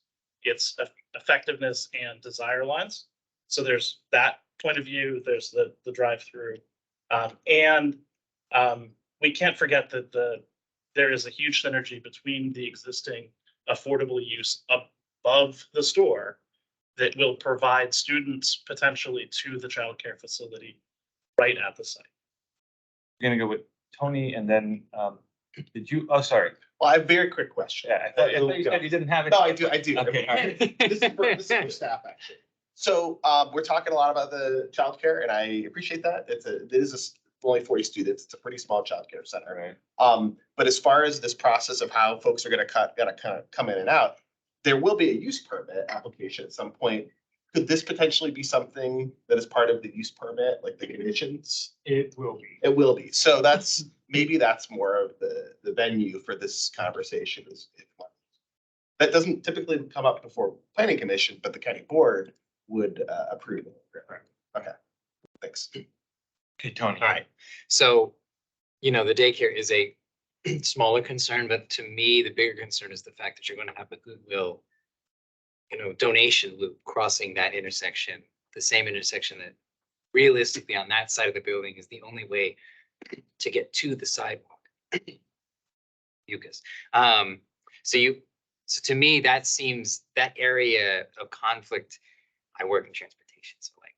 effectiveness and desire lines. So there's that point of view, there's the drive-through. And we can't forget that there is a huge synergy between the existing affordable use above the store that will provide students potentially to the childcare facility right at the site. We're gonna go with Tony and then, oh, sorry. Well, I have a very quick question. Yeah, I thought you said you didn't have it. No, I do. Okay, all right. This is for staff, actually. So we're talking a lot about the childcare, and I appreciate that. It is only 40 students. It's a pretty small childcare center. Right. But as far as this process of how folks are going to kind of come in and out, there will be a use permit application at some point. Could this potentially be something that is part of the use permit, like the conditions? It will be. It will be. So maybe that's more of the venue for this conversation. That doesn't typically come up before planning commission, but the county board would approve it. Okay, thanks. Okay, Tony. All right. So, the daycare is a smaller concern, but to me, the bigger concern is the fact that you're going to have a Goodwill, donation loop crossing that intersection, the same intersection that realistically on that side of the building is the only way to get to the sidewalk. Mucus. So to me, that seems that area of conflict. I work in transportation, so like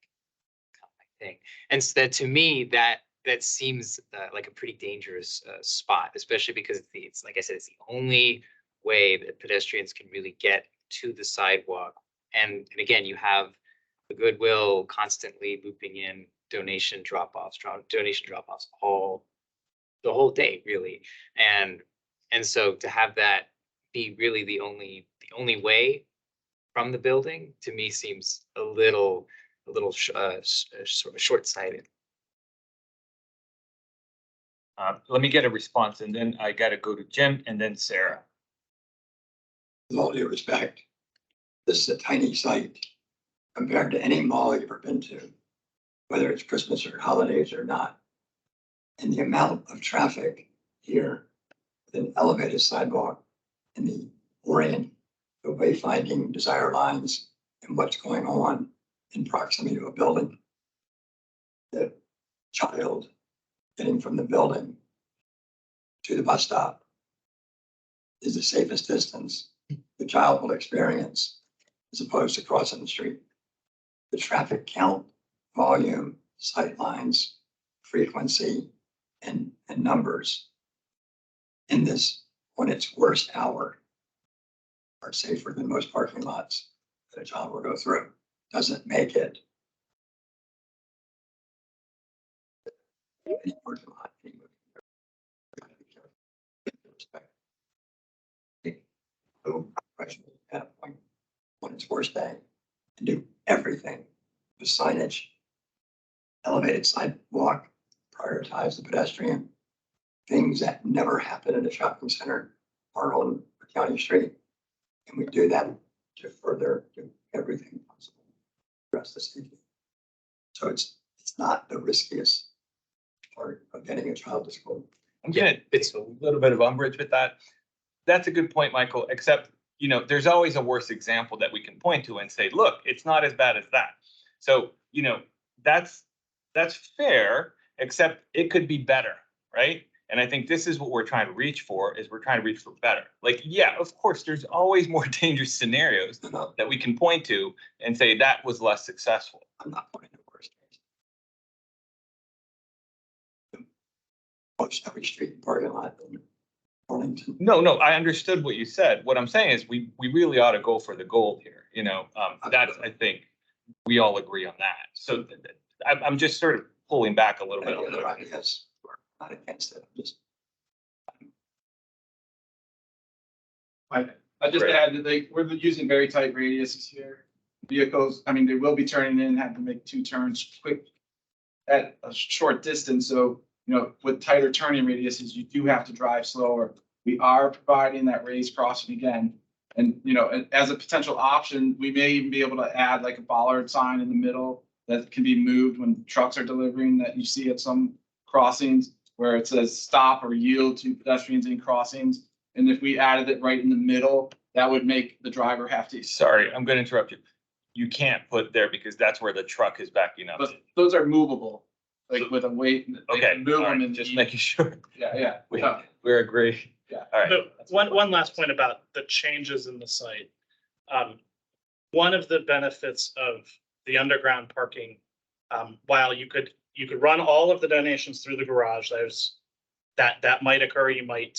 kind of my thing. And so that to me, that seems like a pretty dangerous spot, especially because it's like I said, it's the only way that pedestrians can really get to the sidewalk. And again, you have the Goodwill constantly looping in donation drop-offs all the whole day, really. And so to have that be really the only way from the building, to me seems a little sort of short-sighted. Let me get a response and then I gotta go to Jim and then Sarah. With all due respect, this is a tiny site compared to any mall you've ever been to, whether it's Christmas or holidays or not. And the amount of traffic here with an elevated sidewalk and the orient, the wayfinding desire lines and what's going on in proximity to a building. The child getting from the building to the bus stop is the safest distance the child will experience as opposed to crossing the street. The traffic count, volume, sight lines, frequency, and numbers in this, when its worst hour, are safer than most parking lots that a child will go through. Doesn't make it any parking lot. At a point when it's worst day, and do everything with signage, elevated sidewalk, prioritize the pedestrian, things that never happen in a shopping center or on a county street. And we do that to further do everything possible. address the safety. So it's not the riskiest part of getting a child to school. I'm gonna, it's a little bit of umbrage with that. That's a good point, Michael, except, you know, there's always a worse example that we can point to and say, look, it's not as bad as that. So, you know, that's fair, except it could be better, right? And I think this is what we're trying to reach for, is we're trying to reach for better. Like, yeah, of course, there's always more dangerous scenarios that we can point to and say that was less successful. I'm not pointing to worst case. Most every street parking lot in Arlington. No, I understood what you said. What I'm saying is we really ought to go for the gold here, you know, that's, I think we all agree on that. So I'm just sort of pulling back a little bit. Any other ideas? We're not against it. I just Right. add that we're using very tight radiuses here. Vehicles, I mean, they will be turning in, have to make 2 turns quick at a short distance. So, you know, with tighter turning radiuses, you do have to drive slower. We are providing that raised crossing again. And, you know, as a potential option, we may even be able to add like a bollard sign in the middle that can be moved when trucks are delivering, that you see at some crossings where it says stop or yield to pedestrians in crossings. And if we added it right in the middle, that would make the driver have to. Sorry, I'm gonna interrupt you. You can't put there because that's where the truck is backing up. But those are movable, like with a weight. They Okay, can move all right, them and just making sure. Yeah. We're agree. Yeah. All right. One last point about the changes in the site. One of the benefits of the underground parking, while you could run all of the donations through the garage, there's that might occur. You might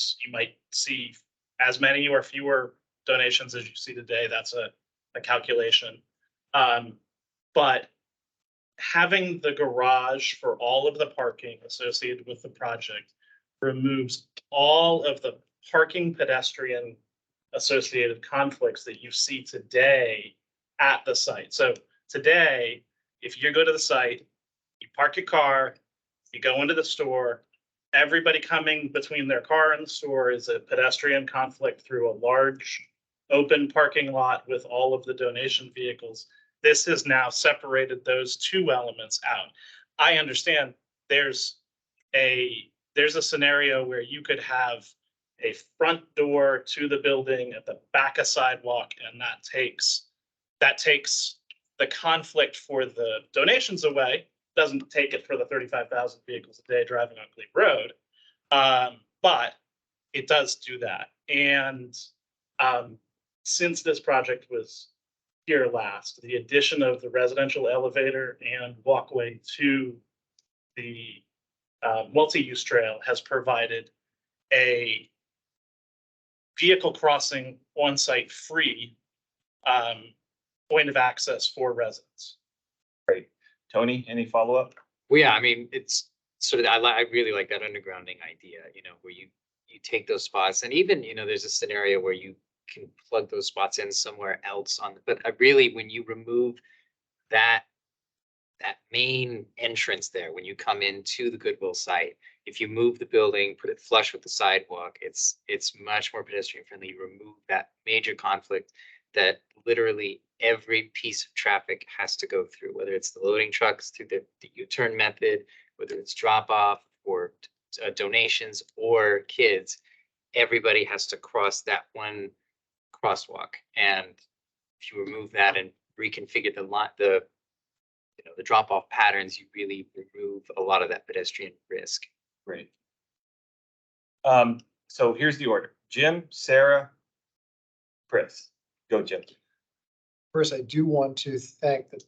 see as many or fewer donations as you see today. That's a calculation. But having the garage for all of the parking associated with the project removes all of the parking pedestrian associated conflicts that you see today at the site. So today, if you go to the site, you park your car, you go into the store, everybody coming between their car and the store is a pedestrian conflict through a large open parking lot with all of the donation vehicles. This has now separated those 2 elements out. I understand there's a scenario where you could have a front door to the building at the back of sidewalk, and that takes the conflict for the donations away. Doesn't take it for the 35,000 vehicles a day driving on Glebe Road, but it does do that. And since this project was here last, the addition of the residential elevator and walkway to the multi-use trail has provided a vehicle crossing on-site free point of access for residents. Great. Tony, any follow-up? Well, yeah, I mean, it's sort of, I really like that undergrounding idea, you know, where you take those spots, and even, you know, there's a scenario where you can plug those spots in somewhere else but I really, when you remove that main entrance there, when you come into the Goodwill site, if you move the building, put it flush with the sidewalk, it's much more pedestrian friendly. You remove that major conflict that literally every piece of traffic has to go through, whether it's the loading trucks through the U-turn method, whether it's drop off or donations or kids, everybody has to cross that one crosswalk. And if you remove that and reconfigure the drop off patterns, you really remove a lot of that pedestrian risk. Great. So here's the order: Jim, Sarah, Chris. Go, Jim. First, I do want to thank the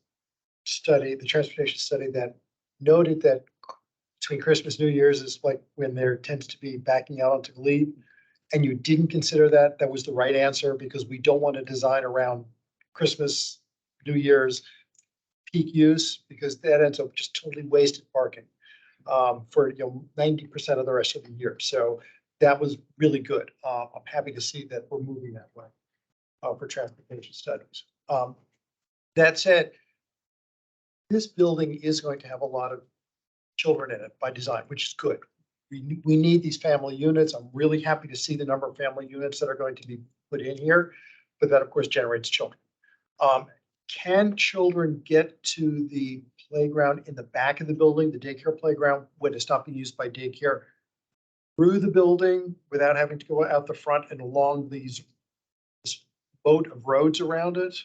transportation study that noted that between Christmas, New Year's is like when there tends to be backing out onto Glebe. And you didn't consider that. That was the right answer, because we don't want to design around Christmas, New Year's peak use, because that ends up just totally wasted parking for 90% of the rest of the year. So that was really good. I'm happy to see that we're moving that way for transportation studies. That said, this building is going to have a lot of children in it by design, which is good. We need these family units. I'm really happy to see the number of family units that are going to be put in here, but that of course generates children. can children get to the playground in the back of the building, the daycare playground, when it's not being used by daycare, through the building without having to go out the front and along this boat of roads around it?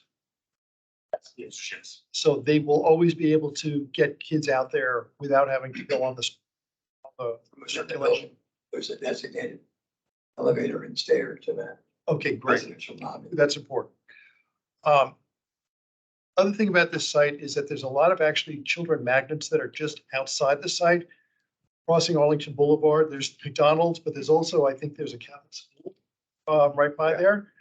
Yes. So they will always be able to get kids out there without having to go on the circulation. There's a designated elevator and stair to that Okay, great. residential lobby. That's important. Other thing about this site is that there's a lot of actually children magnets that are just outside the site. Crossing Arlington Boulevard, there's McDonald's, but there's also, I think there's a Catholic school right by there.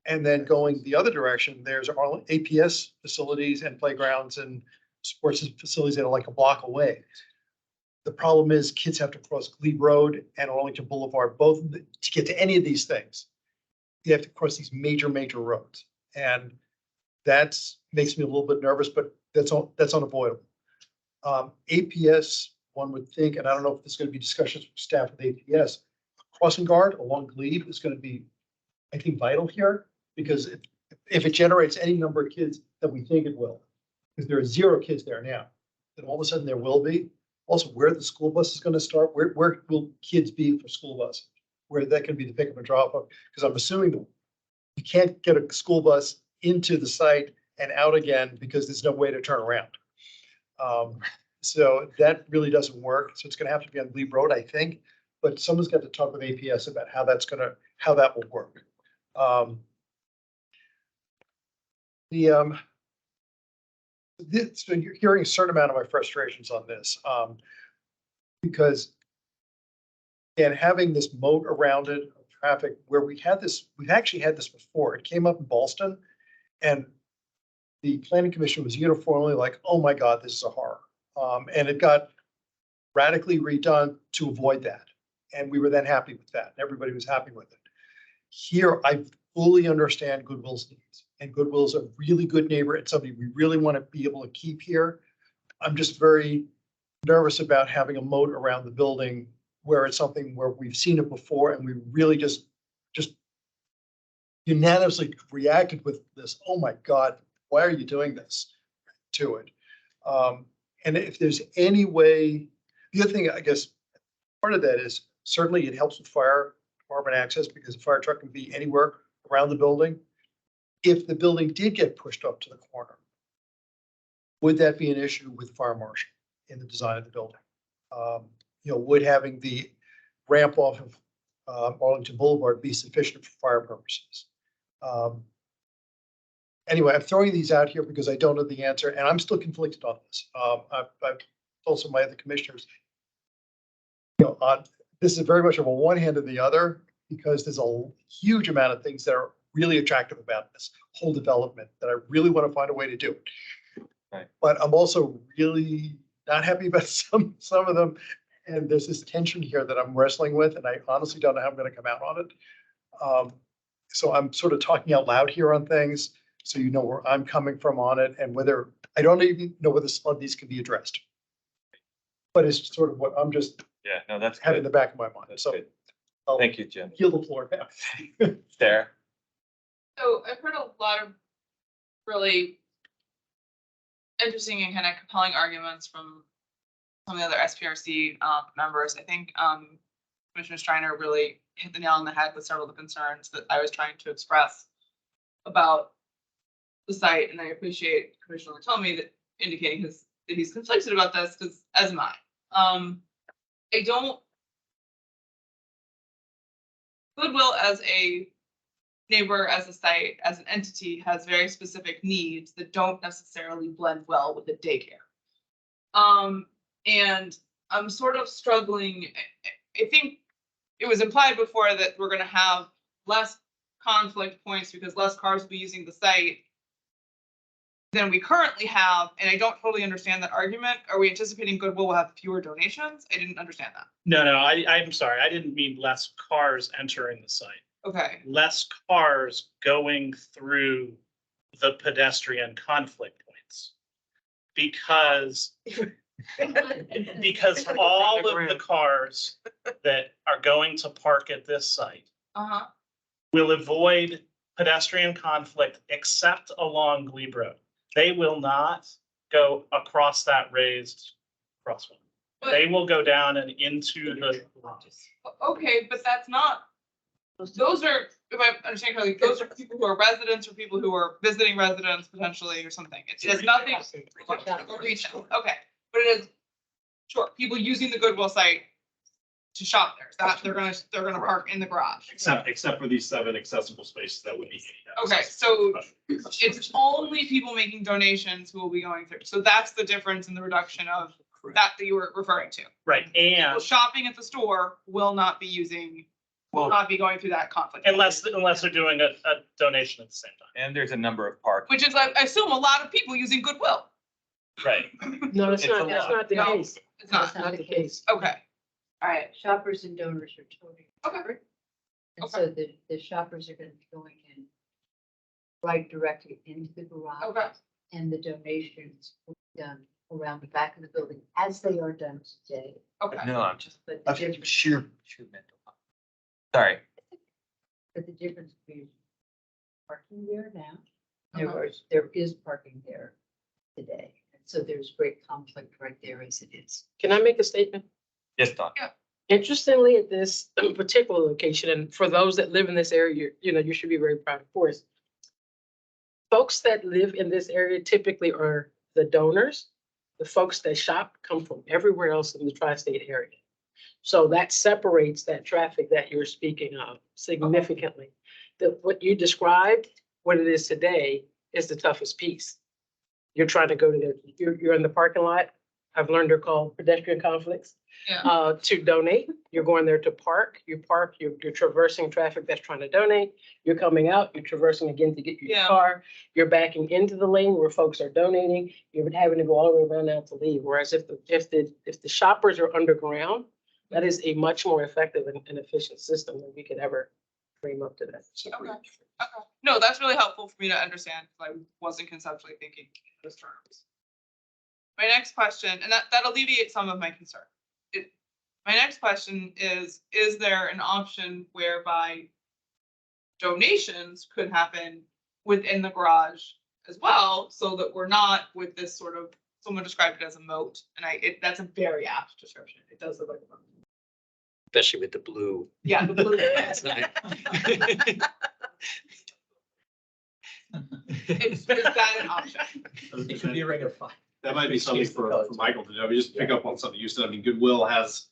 And then going the other direction, there's APS facilities and playgrounds and sports facilities that are like a block away. The problem is kids have to cross Glebe Road and Arlington Boulevard, both to get to any of these things. You have to cross these major roads. And that's makes me a little bit nervous, but that's unavoidable. APS, one would think, and I don't know if there's going to be discussions with staff with APS, crossing guard along Glebe is going to be, I think, vital here, because if it generates any number of kids that we think it will, because there are 0 kids there now, then all of a sudden there will be. Also, where the school bus is going to start, where will kids be for school bus? Where that can be the pickup and drop off, because I'm assuming that you can't get a school bus into the site and out again because there's no way to turn around. So that really doesn't work. So it's going to have to be on Glebe Road, I think. But someone's got to talk with APS about how that will work. So you're hearing a certain amount of my frustrations on this, because and having this moat around it of traffic where we've actually had this before. It came up in Boston, and the planning commission was uniformly like, "Oh my God, this is a horror," and it got radically redone to avoid that. And we were then happy with that. Everybody was happy with it. Here, I fully understand Goodwill's needs, and Goodwill's a really good neighbor and somebody we really want to be able to keep here. I'm just very nervous about having a moat around the building where it's something where we've seen it before and we really just unanimously reacted with this, "Oh my God, why are you doing this?" to it. And if there's any way, the other thing, I guess, part of that is certainly it helps with fire department access because a fire truck can be anywhere around the building. If the building did get pushed up to the corner, would that be an issue with fire marshal in the design of the building? Would having the ramp off of Arlington Boulevard be sufficient for fire purposes? Anyway, I'm throwing these out here because I don't know the answer, and I'm still conflicted on this. I've also my other commissioners, this is very much of a one hand or the other, because there's a huge amount of things that are really attractive about this whole development that I really want to find a way to do. Right. But I'm also really not happy about some of them. And there's this tension here that I'm wrestling with, and I honestly don't know how I'm going to come out on it. So I'm sort of talking out loud here on things, so you know where I'm coming from on it, and whether I don't even know whether some of these can be addressed. But it's sort of what I'm just that's having in good. the back of my mind. That's So good. I'll Thank you, Jim. yield the floor now. Sarah? So I've heard a lot of really interesting and kind of compelling arguments from some of the other SPRC members. I think Commissioner Streiner really hit the nail on the head with several of the concerns that I was trying to express about the site, and I appreciate Commissioner telling me that indicating that he's conflicted about this, because as am I. I don't. Goodwill as a neighbor, as a site, as an entity, has very specific needs that don't necessarily blend well with the daycare. And I'm sort of struggling. I think it was implied before that we're going to have less conflict points because less cars will be using the site than we currently have. And I don't totally understand that argument. Are we anticipating Goodwill will have fewer donations? I didn't understand that. No, I'm sorry. I didn't mean less cars entering the site. Okay. Less cars going through the pedestrian conflict points. Because all of the cars that are going to park at this site will avoid pedestrian conflict except along Glebe Road. They will not go across that raised crosswalk. They will go down and into the. Okay, but that's not, those are, if I understand correctly, those are people who are residents or people who are visiting residents potentially or something. It has nothing. Retail, okay, but it is, sure, people using the Goodwill site to shop there. That they're gonna park in the garage. Except for these 7 accessible spaces that would be. Okay, so it's only people making donations who will be going through. So that's the difference in the reduction of that you were referring to. Right, People and shopping at the store will not be using, will not be going through that conflict. unless they're doing a donation at the same time. And there's a number of parks. Which is, I assume, a lot of people using Goodwill. Right. No, It's a lot. that's not the No. case. It's not. That's not the case. Okay, All right, shoppers and donors are totally Okay. separate. And Okay. so the shoppers are gonna be going in right directly into the garage. okay. And the donations will be done around the back of the building as they are done today. Okay. No, I'm just, But the okay, difference, sheer mental. Sorry. but the difference is parking there now. There is parking there today. And so there's great conflict right there as it is. Can I make a statement? Yes, Don. Interestingly, at this particular location, and for those that live in this area, you should be very proud of course. Folks that live in this area typically are the donors. The folks that shop come from everywhere else in the tri-state area. So that separates that traffic that you're speaking of significantly. What you described, what it is today, is the toughest piece. You're trying to go to you're in the parking lot. I've learned they're called pedestrian conflicts. Yeah. To donate, you're going there to park, you're traversing traffic that's trying to donate. You're coming out, you're traversing again to get your Yeah. car. You're backing into the lane where folks are donating. You're having to go all the way around now to leave. Whereas if the shoppers are underground, that is a much more effective and efficient system than we could ever dream up to that. Okay. No, that's really helpful for me to understand. I wasn't conceptually thinking in those terms. My next question, and that alleviates some of my concern. My next question is there an option whereby donations could happen within the garage as well, so that we're not with this sort of, someone described it as a moat, and that's a very apt description. It does look like a moat. Especially with the blue. Yeah, the blue. Is that an option? It could be a ring of fire. That might be something for Michael to do. I mean, just pick up on something you said. I mean, Goodwill has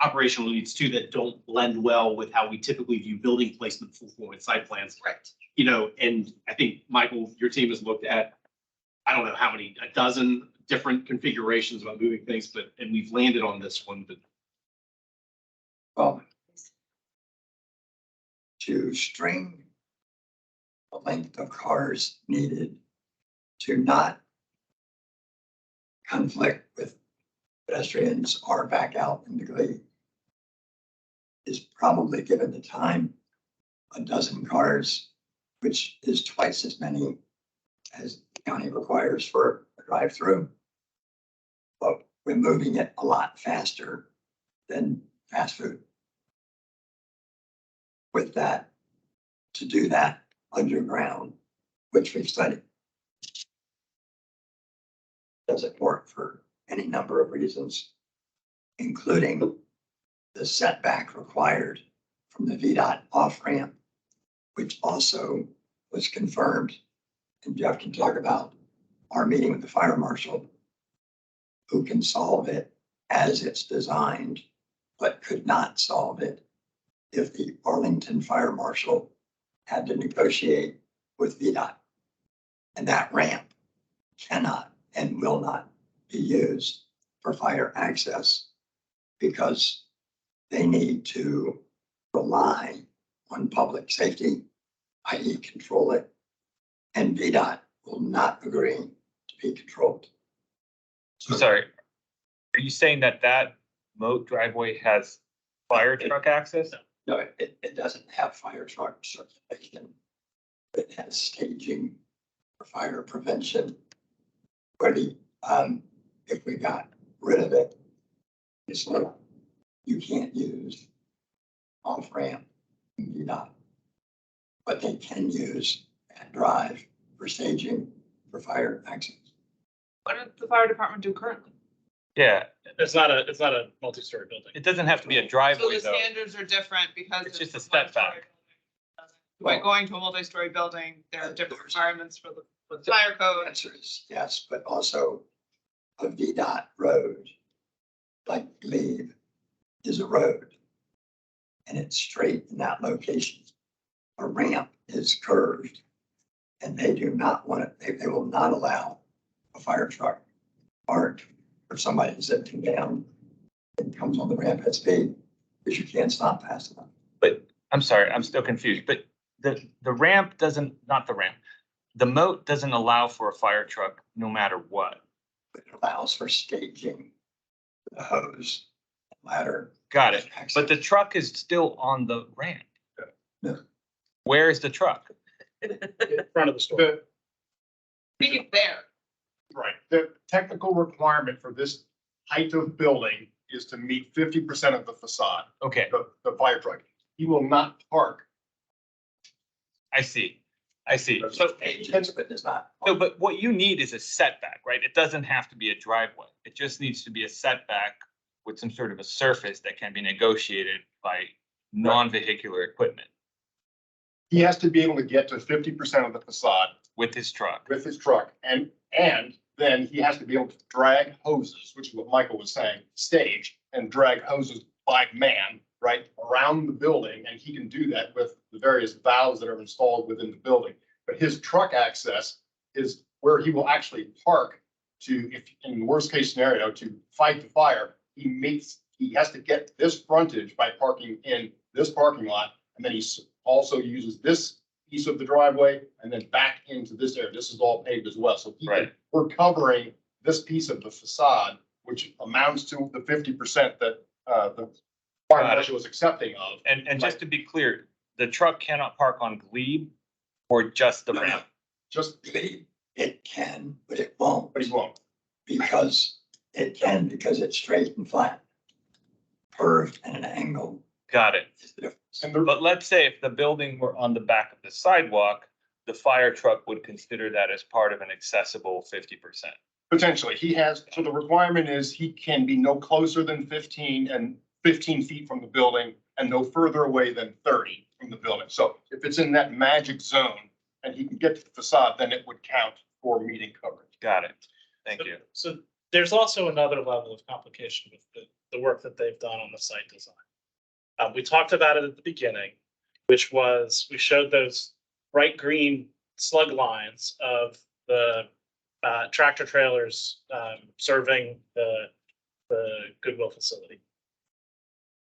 operational needs too that don't blend well with how we typically view building placement full form site plans. Right. You know, and I think, Michael, your team has looked at, I don't know how many, a dozen different configurations about moving things, and we've landed on this one, but. Well, to string the length of cars needed to not conflict with pedestrians or back out in the glade is probably, given the time, a dozen cars, which is twice as many as the county requires for a drive-through. But we're moving it a lot faster than fast food. With that, to do that underground, which we've studied, doesn't work for any number of reasons, including the setback required from the VDOT off-ramp, which also was confirmed. And Jeff can talk about our meeting with the fire marshal, who can solve it as it's designed, but could not solve it if the Arlington fire marshal had to negotiate with VDOT. And that ramp cannot and will not be used for fire access because they need to rely on public safety, i.e. control it, and VDOT will not agree to be controlled. I'm sorry. Are you saying that moat driveway has fire truck access? No, it doesn't have fire truck circulation. It has staging for fire prevention. But if we got rid of it, it's like you can't use off ramp, VDOT. but they can use that drive for staging for fire access. What does the fire department do currently? Yeah, It's not a multi-story building. it doesn't have to be a So driveway the though. standards are different because. It's just a one step story back. building. By going to a multi-story building, there are different requirements for the fire code. Answer is yes, but also a VDOT road, like Glebe, is a road. And it's straight in that location. A ramp is curved. And they do not want it, they will not allow a fire truck parked or somebody zipping down and comes on the ramp at speed, because you can't stop fast enough. But I'm sorry, I'm still confused, but the ramp doesn't, not the ramp. The moat doesn't allow for a fire truck no matter what. It allows for staging the hose, ladder. Got it. But the truck is still on the ramp. No. Where is the truck? In front of the store. The, I think it's there. right, the technical requirement for this height of building is to meet 50% of the facade, Okay, the fire truck. He will not park. I see. I see. So stages, but it's not. No, but what you need is a setback, right? It doesn't have to be a driveway. It just needs to be a setback with some sort of a surface that can be negotiated by non-vehicular equipment He has to be able to get to 50% of the facade with his truck. with his truck, and then he has to be able to drag hoses, which is what Michael was saying, stage and drag hoses by man, right, around the building, and he can do that with the various valves that are installed within the building. But his truck access is where he will actually park to, if in the worst case scenario, to fight the fire. He has to get this frontage by parking in this parking lot, and then he also uses this piece of the driveway and then back into this area. This is all paved as well. So we're covering this piece of the facade, which amounts to the 50% that the fire marshal was accepting of. And just to be clear, the truck cannot park on Glebe or just the ramp? Just Glebe, it can, but it won't. But he won't. Because it can, because it's straight and flat. Curved at an angle. Got it. Is the difference. But let's say if the building were on the back of the sidewalk, the fire truck would consider that as part of an accessible 50%. Potentially, he has, so the requirement is he can be no closer than 15 feet from the building and no further away than 30 from the building. So if it's in that magic zone and he can get to the facade, then it would count for meeting coverage. Got it. Thank you. So there's also another level of complication with the work that they've done on the site design. We talked about it at the beginning, which was, we showed those bright green slug lines of the tractor trailers serving the Goodwill facility.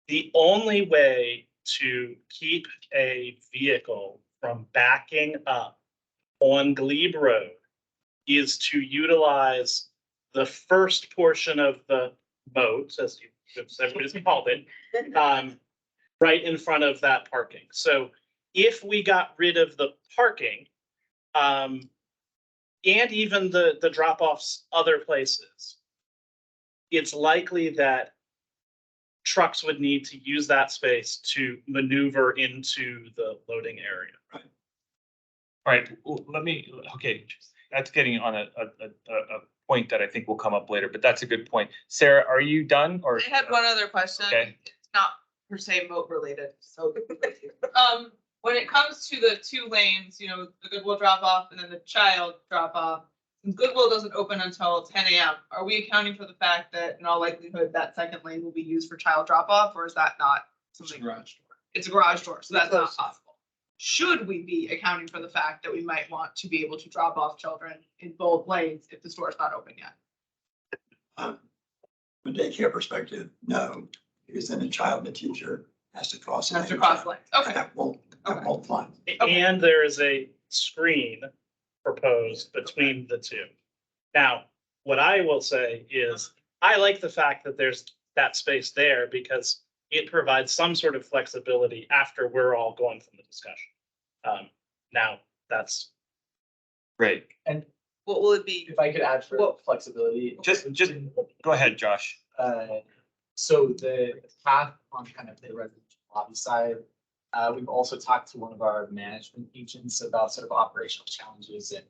The only way to keep a vehicle from backing up on Glebe Road is to utilize the first portion of the moat, as everybody's called it, right in front of that parking. So if we got rid of the parking, and even the drop-offs other places, it's likely that trucks would need to use that space to maneuver into the loading area. All right, well, okay, that's getting on a point that I think will come up later, but that's a good point. Sarah, are you done or? I had one other question. Okay. It's not per se moat related, so. When it comes to the two lanes, you know, the Goodwill drop off and then the child drop off, since Goodwill doesn't open until 10 a.m., are we accounting for the fact that in all likelihood that second lane will be used for child drop off, or is that not something? It's a garage door, so that's not possible. Should we be accounting for the fact that we might want to be able to drop off children in both lanes if the store is not open yet? From a daycare perspective, no, because then the child and the teacher has to cross. Has to cross lanes. Okay. That won't fly. And there is a screen proposed between the two. Now, what I will say is, I like the fact that there's that space there because it provides some sort of flexibility after we're all going from the discussion. Now, that's Great. And what will it be? if I could add for flexibility. Just go ahead, Josh. So the path on kind of the residential lobby side We've also talked to one of our management agents about sort of operational challenges, and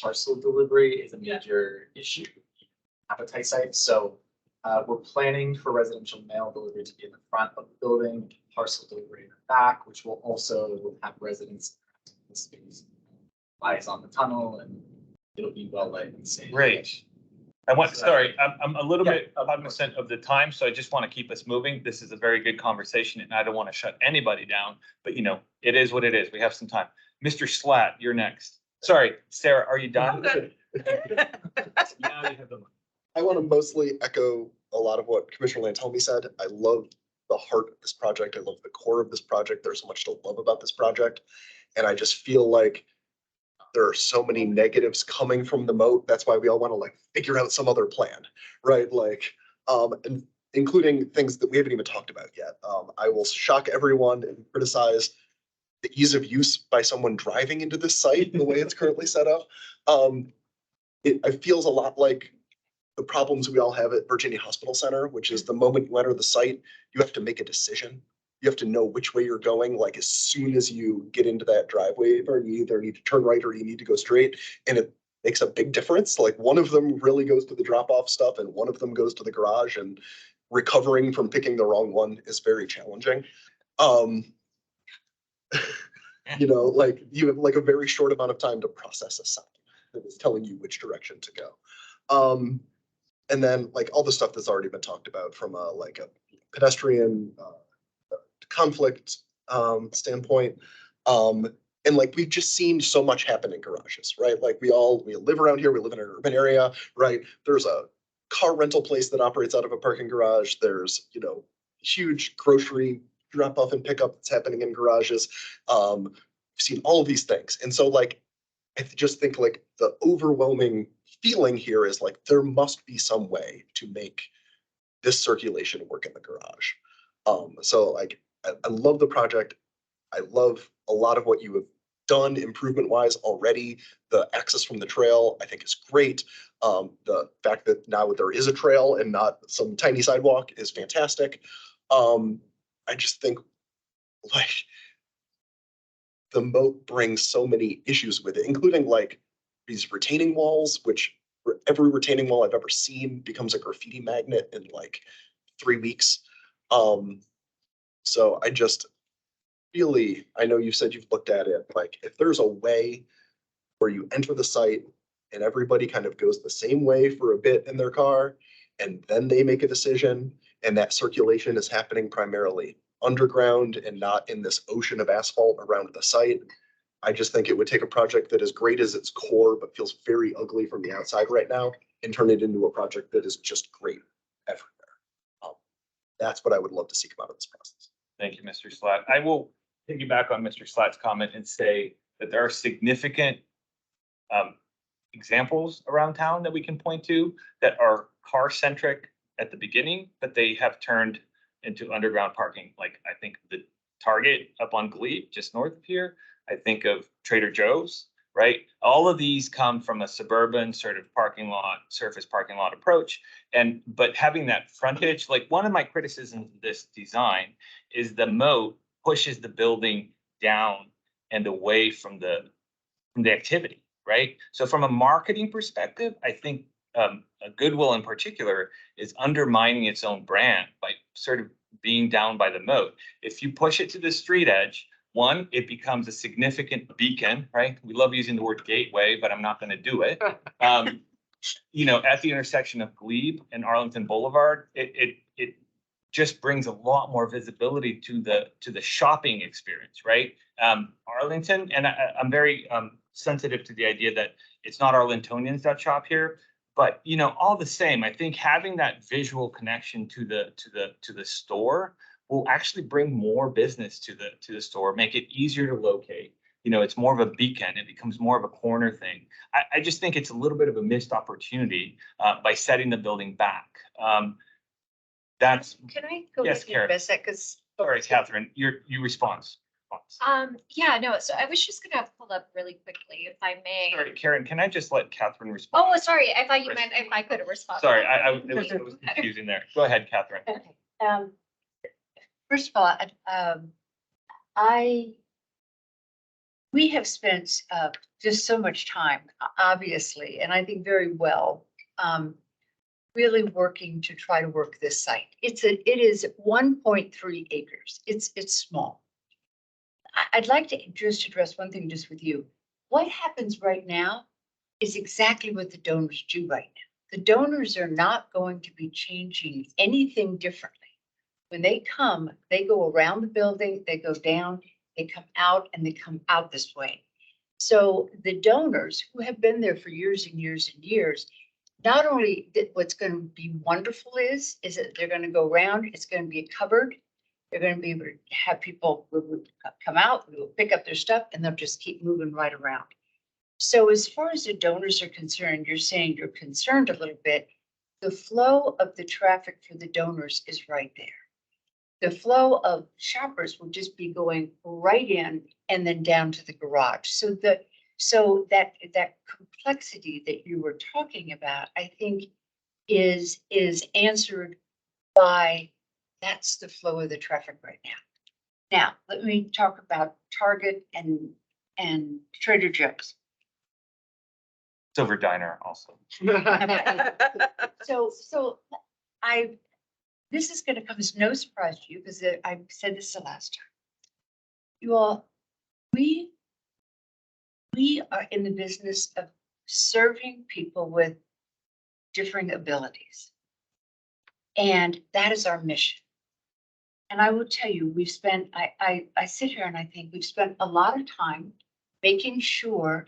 parcel delivery is a major issue at appetite sites. So we're planning for residential mail delivery to be in the front of the building, parcel delivery in the back, which will also have residents in the space. Eyes on the tunnel, and it'll be well lit and safe. Great. Sorry, I'm a little bit cognizant of the time, so I just want to keep us moving. This is a very good conversation and I don't want to shut anybody down, but you know, it is what it is. We have some time. Mr. Slatt, you're next. Sorry, Sarah, are you done? Now you have the. I want to mostly echo a lot of what Commissioner Lantelmi said. I love the heart of this project. I love the core of this project. There's so much to love about this project. And I just feel like there are so many negatives coming from the moat. That's why we all want to like figure out some other plan, right? Like, and including things that we haven't even talked about yet. I will shock everyone and criticize the ease of use by someone driving into this site, the way it's currently set up. It feels a lot like the problems we all have at Virginia Hospital Center, which is the moment you enter the site, you have to make a decision. You have to know which way you're going. Like as soon as you get into that driveway, or you either need to turn right or you need to go straight. And it makes a big difference. Like one of them really goes to the drop-off stuff and one of them goes to the garage, and recovering from picking the wrong one is very challenging. You know, like you have like a very short amount of time to process a sign that is telling you which direction to go. And then like all the stuff that's already been talked about from like a pedestrian conflict standpoint. And like we've just seen so much happen in garages, right? Like we live around here, we live in an urban area, right? There's a car rental place that operates out of a parking garage. There's, you know, huge grocery drop off and pickup that's happening in garages. We've seen all of these things. And so like, I just think like the overwhelming feeling here is like, there must be some way to make this circulation work in the garage. So like, I love the project. I love a lot of what you have done improvement wise already. The access from the trail, I think is great. The fact that now there is a trail and not some tiny sidewalk is fantastic. I just think like the moat brings so many issues with it, including like these retaining walls, which every retaining wall I've ever seen becomes a graffiti magnet in like 3 weeks. So I just really, I know you said you've looked at it, like if there's a way where you enter the site and everybody kind of goes the same way for a bit in their car, and then they make a decision, and that circulation is happening primarily underground and not in this ocean of asphalt around the site. I just think it would take a project that is great as its core, but feels very ugly from the outside right now, and turn it into a project that is just great everywhere. That's what I would love to see come out of this process. Thank you, Mr. Slatt. I will piggyback on Mr. Slatt's comment and say that there are significant examples around town that we can point to that are car centric at the beginning, but they have turned into underground parking. Like I think the Target up on Glebe, just north of here. I think of Trader Joe's, right? All of these come from a suburban sort of parking lot, surface parking lot approach. But having that frontage, like one of my criticisms of this design is the moat pushes the building down and away from the activity, right? So from a marketing perspective, I think Goodwill in particular is undermining its own brand by sort of being down by the moat. If you push it to the street edge, one, it becomes a significant beacon, right? We love using the word gateway, but I'm not going to do it. You know, at the intersection of Glebe and Arlington Boulevard, it just brings a lot more visibility to the shopping experience, right? Arlington, and I'm very sensitive to the idea that it's not Arlingtonians that shop here, but you know, all the same, I think having that visual connection to the store will actually bring more business to the store, make it easier to locate. You know, it's more of a beacon. It becomes more of a corner thing. I just think it's a little bit of a missed opportunity by setting the building back. That's. Can I go Yes, with you Karen. for a sec? Because Sorry, Catherine, you respond. yeah, no. So I was just gonna pull up really quickly, if I may. Sorry, Karen, can I just let Catherine respond? Oh, sorry. I thought you meant if I could respond. Sorry, it was confusing there. Go ahead, Catherine. Okay. First of all, we have spent just so much time, obviously, and I think very well, really working to try to work this site. It is 1.3 acres. It's small. I'd like to just address one thing just with you. What happens right now is exactly what the donors do right now. The donors are not going to be changing anything differently. When they come, they go around the building, they go down, they come out, and they come out this way. So the donors who have been there for years and years and years, not only what's going to be wonderful is that they're going to go around, it's going to be covered. They're going to be able to have people come out, who will pick up their stuff, and they'll just keep moving right around. So as far as the donors are concerned, you're saying you're concerned a little bit. The flow of the traffic for the donors is right there. The flow of shoppers will just be going right in and then down to the garage. So that complexity that you were talking about, I think is answered by that's the flow of the traffic right now. Now, let me talk about Target and Trader Joe's. Silver Diner also. So this is going to come as no surprise to you because I said this the last time. You all, we are in the business of serving people with differing abilities. And that is our mission. And I will tell you, we've spent, I sit here and I think we've spent a lot of time making sure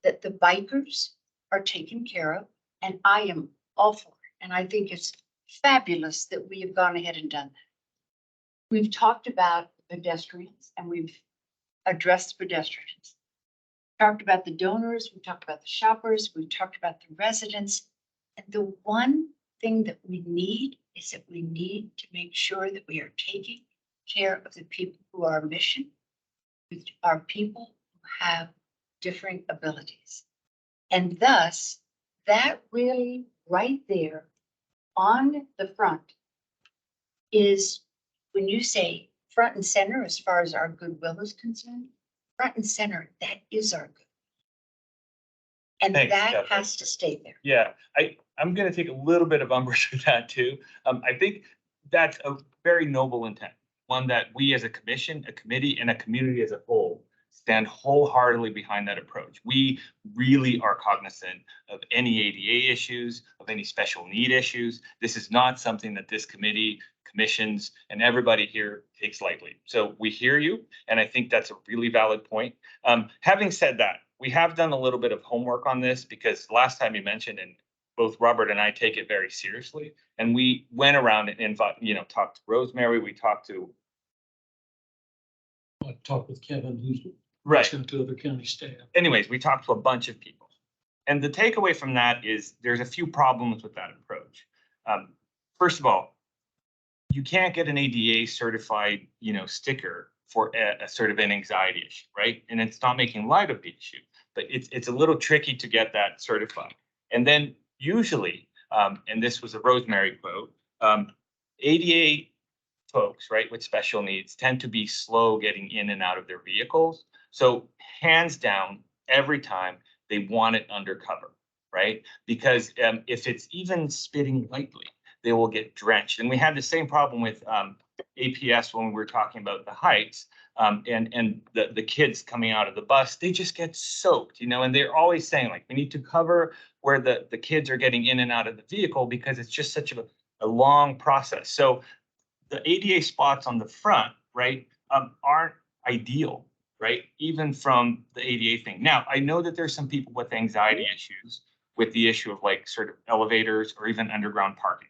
that the bikers are taken care of. And I am all for it. And I think it's fabulous that we have gone ahead and done that. We've talked about pedestrians and we've addressed pedestrians. Talked about the donors, we talked about the shoppers, we've talked about the residents. And the one thing that we need is that we need to make sure that we are taking care of the people who are our mission, which are people who have differing abilities. And thus, that really right there on the front is when you say front and center, as far as our Goodwill is concerned, front and center, that is our good. And Thanks, that Catherine. has to stay there. Yeah, I'm gonna take a little bit of umbrage with that too. I think that's a very noble intent, one that we as a commission, a committee, and a community as a whole stand wholeheartedly behind that approach. We really are cognizant of any ADA issues, of any special need issues. This is not something that this committee, commissions, and everybody here takes lightly. So we hear you, and I think that's a really valid point. Having said that, we have done a little bit of homework on this because last time you mentioned, and both Robert and I take it very seriously, and we went around and talked to Rosemary, we talked to. I talked with Kevin, who's Right. listening to other county staff. Anyways, we talked to a bunch of people. And the takeaway from that is there's a few problems with that approach. First of all, you can't get an ADA certified, sticker for a sort of an anxiety issue, right? And it's not making light of the issue, but it's a little tricky to get that certified. And then usually, and this was a Rosemary quote, ADA folks, right, with special needs tend to be slow getting in and out of their vehicles. So hands down, every time they want it undercover, right? Because if it's even spitting lightly, they will get drenched. And we had the same problem with APS when we were talking about the heights and the kids coming out of the bus, they just get soaked, and they're always saying like, we need to cover where the kids are getting in and out of the vehicle because it's just such a long process. So the ADA spots on the front, right, aren't ideal, right? Even from the ADA thing. Now, I know that there's some people with anxiety issues with the issue of like sort of elevators or even underground parking.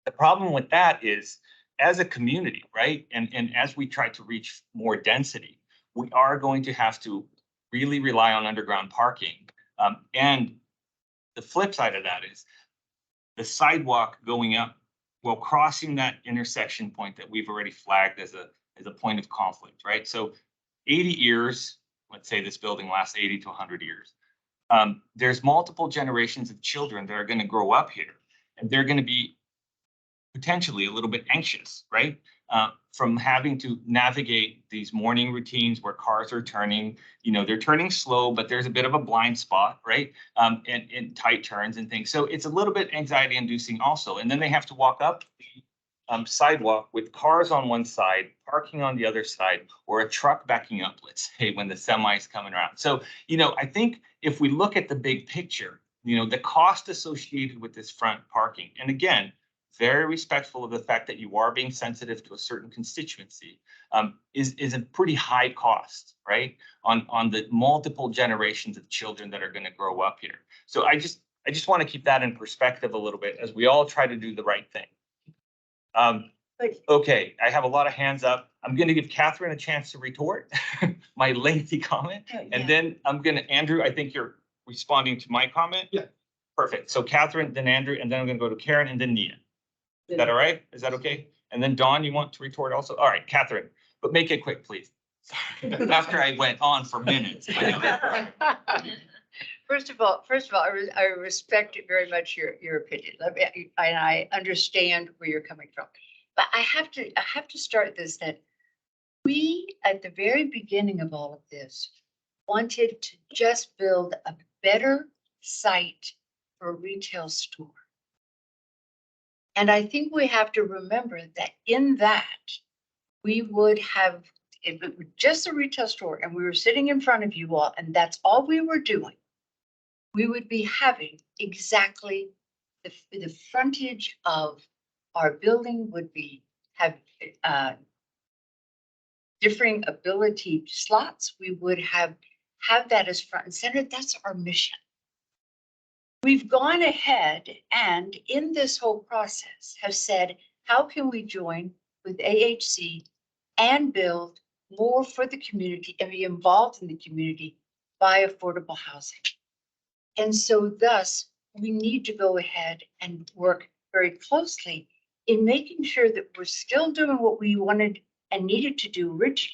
The problem with that is as a community, right? And as we try to reach more density, we are going to have to really rely on underground parking. And the flip side of that is the sidewalk going up, well, crossing that intersection point that we've already flagged as a point of conflict, right? So 80 years, let's say this building lasts 80 to 100 years. There's multiple generations of children that are going to grow up here, and they're going to be potentially a little bit anxious, right? from having to navigate these morning routines where cars are turning, they're turning slow, but there's a bit of a blind spot, right? And in tight turns and things. So it's a little bit anxiety inducing also. And then they have to walk up the sidewalk with cars on one side, parking on the other side, or a truck backing up, let's say, when the semi's coming around. So, I think if we look at the big picture, the cost associated with this front parking, and again, very respectful of the fact that you are being sensitive to a certain constituency, is a pretty high cost, right? On the multiple generations of children that are going to grow up here. So I just want to keep that in perspective a little bit as we all try to do the right thing. Okay, I have a lot of hands up. I'm going to give Catherine a chance to retort my lengthy comment. And then Andrew, I think you're responding to my comment. Yeah. Perfect. So Catherine, then Andrew, and then I'm going to go to Karen and then Nia. Is that all right? Is that okay? And then Dawn, you want to retort also? All right, Catherine, but make it quick, please. After I went on for minutes. First of all, I respect very much your opinion. And I understand where you're coming from. But I have to start this that we, at the very beginning of all of this, wanted to just build a better site for a retail store. And I think we have to remember that in that, we would have, if it was just a retail store and we were sitting in front of you all, and that's all we were doing, we would be having exactly the frontage of our building would have differing ability slots. We would have that as front and center. That's our mission. We've gone ahead and in this whole process have said, how can we join with AHC and build more for the community and be involved in the community by affordable housing? And so thus, we need to go ahead and work very closely in making sure that we're still doing what we wanted and needed to do originally,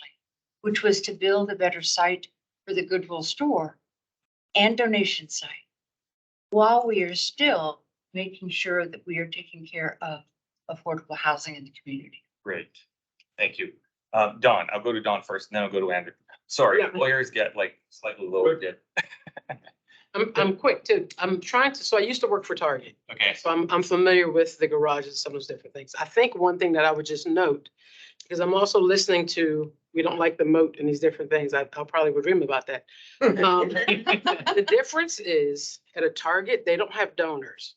which was to build a better site for the Goodwill store and donation site, while we are still making sure that we are taking care of affordable housing in the community. Great, thank you. Dawn, I'll go to Dawn first, and then I'll go to Andrew. Sorry, Yeah. lawyers get like slightly lower dip. I'm quick too. So I used to work for Target. Okay. So I'm familiar with the garages and some of those different things. I think one thing that I would just note, because I'm also listening to, we don't like the moat and these different things. I'll probably would dream about that. The difference is at a Target, they don't have donors.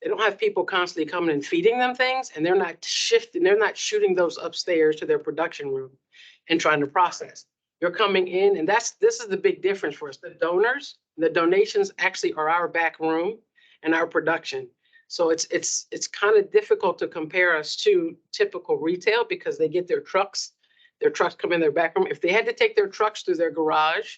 They don't have people constantly coming and feeding them things, and they're not shooting those upstairs to their production room and trying to process. You're coming in, and this is the big difference for us. The donors, the donations actually are our back room and our production. So it's kind of difficult to compare us to typical retail because they get their trucks come in their back room. If they had to take their trucks through their garage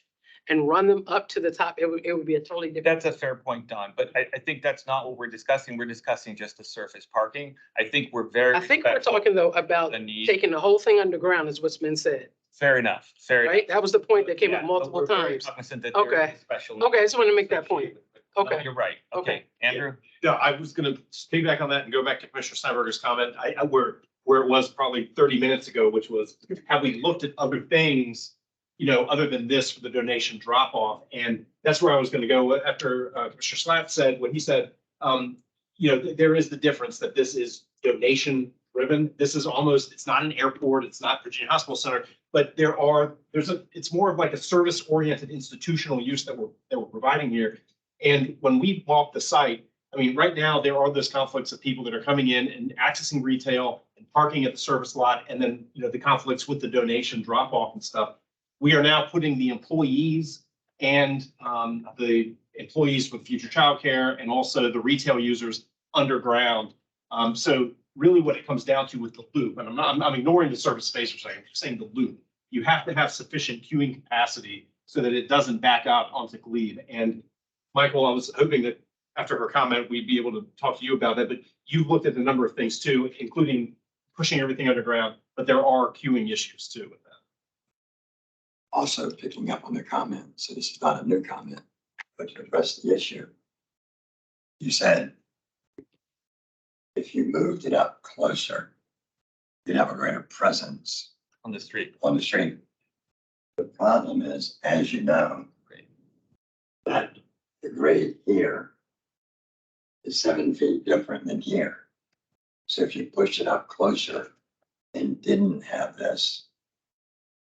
and run them up to the top, it would be a totally different. That's a fair point, Don, but I think that's not what we're discussing. We're discussing just the surface parking. I think we're I think we're talking though about taking the whole thing underground is what's been said. Fair enough, fair enough. Right? That was the point that came Yeah, up but multiple we're very times. cognizant that there is Okay. a special Okay, I just want to make that point. No, Okay. you're right. Okay, Andrew? No, I was gonna piggyback on that and go back to Commissioner Steinberger's comment. Where it was probably 30 minutes ago, which was, have we looked at other things, other than this for the donation drop off? And that's where I was gonna go after Commissioner Slatt said, when he said, there is the difference that this is donation driven. This is almost, it's not an airport, it's not Virginia Hospital Center, but it's more of like a service oriented institutional use that we're providing here. And when we walk the site, I mean, right now there are those conflicts of people that are coming in and accessing retail and parking at the service lot, and then the conflicts with the donation drop off and stuff. We are now putting the employees and the employees with future childcare and also the retail users underground. So really, what it comes down to with the loop, and I'm ignoring the service space for a second, I'm just saying the loop. You have to have sufficient queuing capacity so that it doesn't back out onto Glebe. And Michael, I was hoping that after her comment, we'd be able to talk to you about that, but you've looked at a number of things too, including pushing everything underground, but there are queuing issues too with that. Also picking up on the comment, so this is not a new comment, but to address the issue. You said if you moved it up closer, you'd have a greater presence On the street. on the street. The problem is, as you know, that the grade here is 7 feet different than here. So if you push it up closer and didn't have this,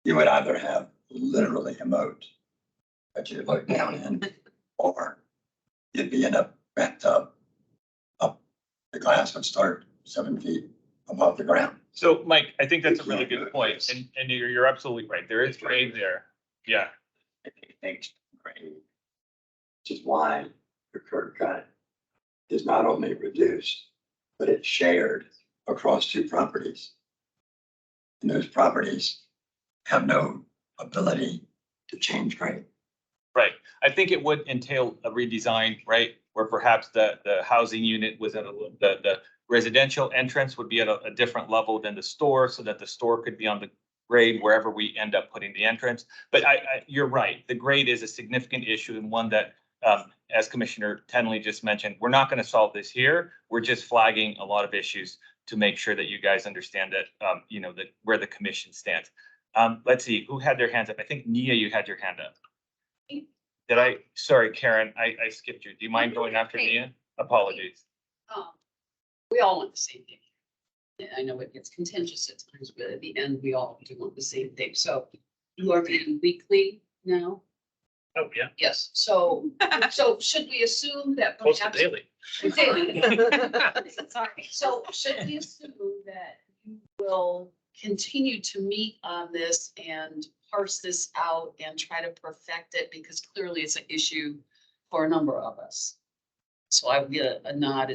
you would either have literally a moat that you look down in, or you'd be in a bathtub. Up, the glass would start 7 feet above the ground. So Mike, I think that's a really good point, and you're absolutely right. There is grade there. Yeah. Thanks, grade. Which is why the curb cut is not only reduced, but it's shared across 2 properties. And those properties have no ability to change grade. Right. I think it would entail a redesign, right? Where perhaps the housing unit was at the residential entrance would be at a different level than the store, so that the store could be on the grade wherever we end up putting the entrance. But you're right. The grade is a significant issue, and one that, as Commissioner Tenley just mentioned, we're not going to solve this here. We're just flagging a lot of issues to make sure that you guys understand that, that where the commission stands. Let's see, who had their hands up? I think Nia, you had your hand up. Sorry, Karen, I skipped you. Do you mind going after Nia? Apologies. We all want the same thing. Yeah, I know it gets contentious at times, but at the end, we all do want the same thing. So you are meeting weekly now? Oh, yeah. Yes, so should we assume that? Close to perhaps- daily. Daily. Sorry. So should we assume that you will continue to meet on this and parse this out and try to perfect it? Because clearly it's an issue for a number of us. So I would get a nod,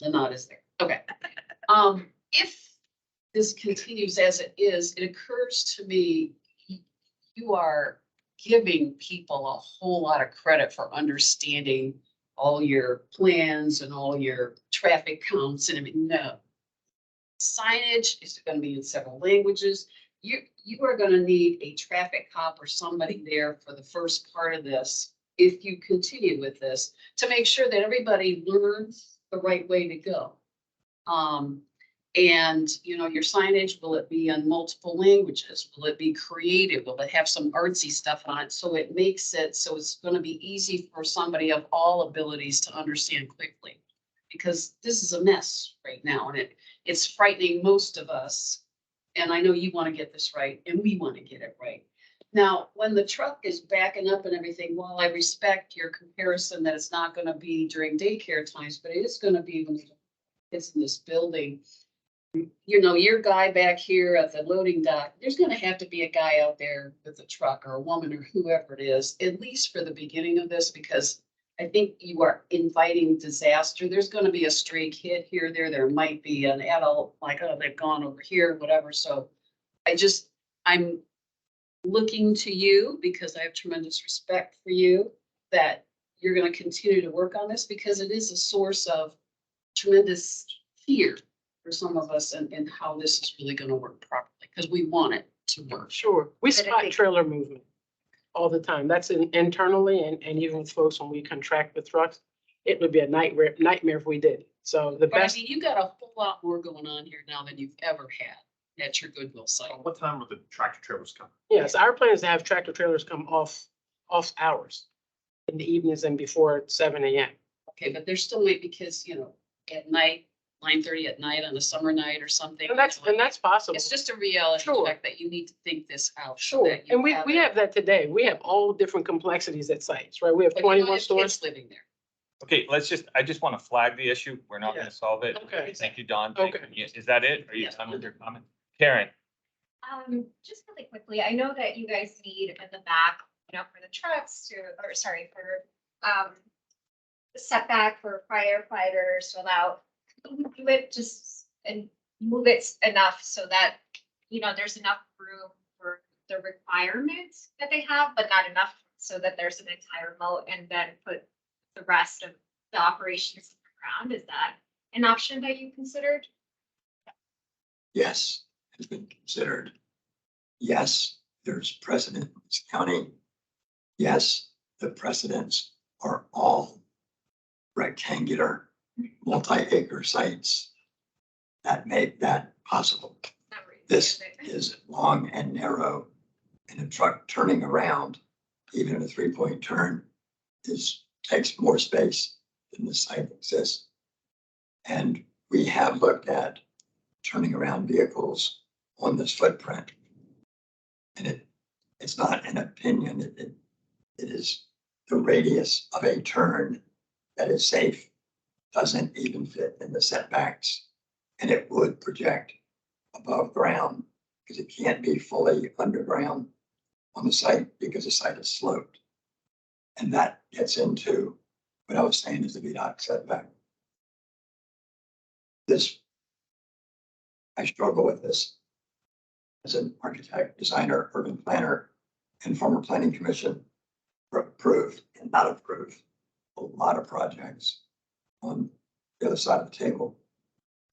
the nod is there. Okay. If this continues as it is, it occurs to me, you are giving people a whole lot of credit for understanding all your plans and all your traffic counts and everything. No. Signage is going to be in several languages. You are going to need a traffic cop or somebody there for the first part of this, if you continue with this, to make sure that everybody learns the right way to go. And your signage, will it be in multiple languages? Will it be creative? Will it have some artsy stuff on it? So it makes it so it's going to be easy for somebody of all abilities to understand quickly. Because this is a mess right now, and it's frightening most of us. And I know you want to get this right, and we want to get it right. Now, when the truck is backing up and everything, while I respect your comparison that it's not going to be during daycare times, but it is going to be when it's in this building. Your guy back here at the loading dock, there's going to have to be a guy out there with a truck, or a woman, or whoever it is, at least for the beginning of this, because I think you are inviting disaster. There's going to be a stray kid here, there might be an adult, like, oh, they've gone over here, whatever. So I'm looking to you, because I have tremendous respect for you, that you're going to continue to work on this, because it is a source of tremendous fear for some of us, and how this is really going to work properly, because we want it to work. Sure. We spot trailer movement all the time. That's internally, and even with folks when we contract with trucks, it would be a nightmare if we did. So the But best. I mean, you got a whole lot more going on here now than you've ever had at your Goodwill site. What time will the tractor trailers come? Yes, our plan is to have tractor trailers come off hours in the evenings and before 7 a.m. Okay, but there still might be kids, at night, 9:30 at night on a summer night or something. And that's possible. It's just a reality Sure. check that you need to think this out. so Sure. that you And we it. have that today. We have all different complexities at sites, right? We have But you don't 21 have stores. kids living there. Okay, I just want to flag the issue. We're not going to solve it. Okay. Thank you, Don. Thank Okay. you. Is that it? Are you done with your comment? Karen? Just really quickly, I know that you guys need in the back, for the trucks for the setback for firefighters to allow, do it just and move it enough so that, there's enough room for the requirements that they have, but not enough so that there's an entire moat, and then put the rest of the operations in the ground. Is that an option that you considered? Yes, has been considered. Yes, there's precedent in this county. Yes, the precedents are all rectangular, multi-acre sites. that made that possible. This is long and narrow, and a truck turning around, even a 3-point turn, takes more space than the site exists. And we have looked at turning around vehicles on this footprint. And it's not an opinion, it is the radius of a turn that is safe, doesn't even fit in the setbacks. And it would project above ground because it can't be fully underground on the site because the site is sloped. And that gets into what I was saying is the VDOT setback. I struggle with this as an architect, designer, urban planner, and former planning commission approved and not approved a lot of projects on the other side of the table.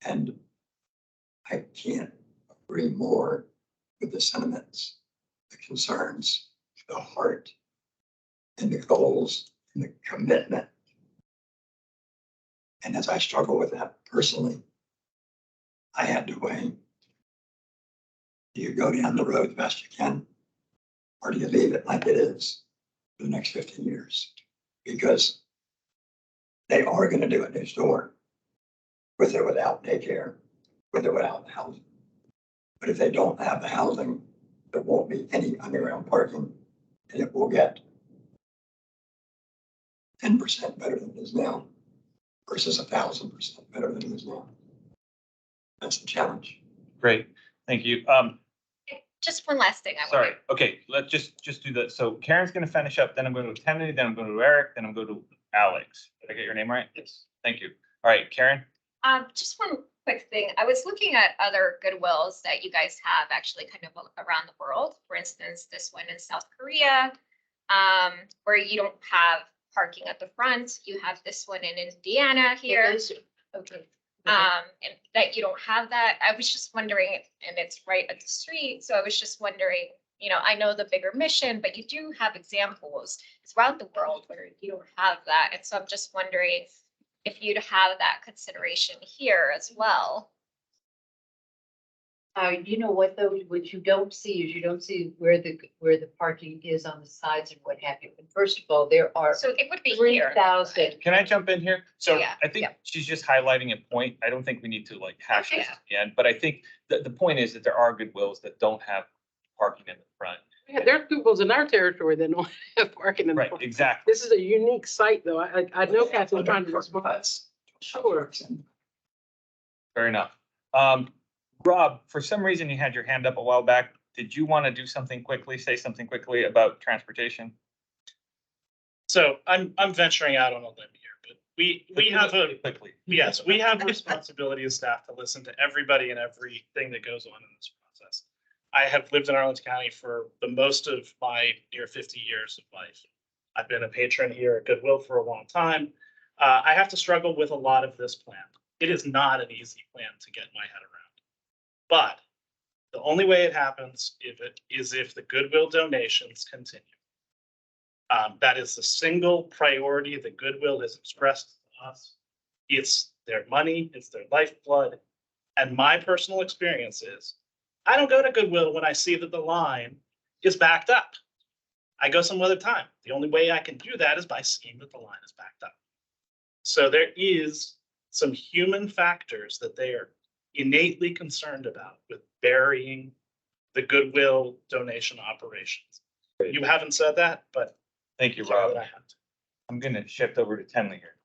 And I can't agree more with the sentiments, the concerns, the heart, and the goals and the commitment. And as I struggle with that personally, I had to weigh, do you go down the road the best you can, or do you leave it like it is for the next 15 years? Because they are going to do a new store with or without daycare, with or without housing. But if they don't have the housing, there won't be any underground parking, and it will get 10% better than it is now versus 1,000% better than it is now. That's the challenge. Great, thank you. Just one last thing. Sorry, okay, let's just do that. So Karen's gonna finish up, then I'm going to Timothy, then I'm going to Eric, then I'm going to Alex. Did I get your name right? Yes. Thank you. All right, Karen? Just one quick thing. I was looking at other Goodwills that you guys have actually kind of around the world. For instance, this one in South Korea, where you don't have parking at the front. You have this one in Indiana here. Okay. And that you don't have that. I was just wondering, and it's right at the street. So I was just wondering, I know the bigger mission, but you do have examples throughout the world where you don't have that. And so I'm just wondering if you'd have that consideration here as well. You know what though, what you don't see is you don't see where the parking is on the sides and what have you. And first of all, there are So it would be here. 3,000. Can I jump in here? So Yeah, I think she's just highlighting a point. I don't think we need to like hash this again, but I think the point is that there are Goodwills that don't have parking in the front. Yeah, there are Goodwills in our territory that don't have parking in the Right, front. exactly. This is a unique site, though. I know Catherine's trying to respond. Sure. Fair enough. Rob, for some reason you had your hand up a while back. Did you want to do something quickly, say something quickly about transportation? So I'm venturing out on a limb here, but we have a Quickly. yes, we have a responsibility as staff to listen to everybody and everything that goes on in this process. I have lived in Arlington County for the most of my near 50 years of life. I've been a patron here at Goodwill for a long time. I have to struggle with a lot of this plan. It is not an easy plan to get my head around. But the only way it happens if the Goodwill donations continue. That is the single priority that Goodwill has expressed to us. It's their money, it's their lifeblood. And my personal experience is, I don't go to Goodwill when I see that the line is backed up. I go some other time. The only way I can do that is by seeing that the line is backed up. So there is some human factors that they are innately concerned about with burying the Goodwill donation operations. Great. You haven't said that, but Thank you, sorry Rob. that I have to. I'm going to shift over to Tenley here.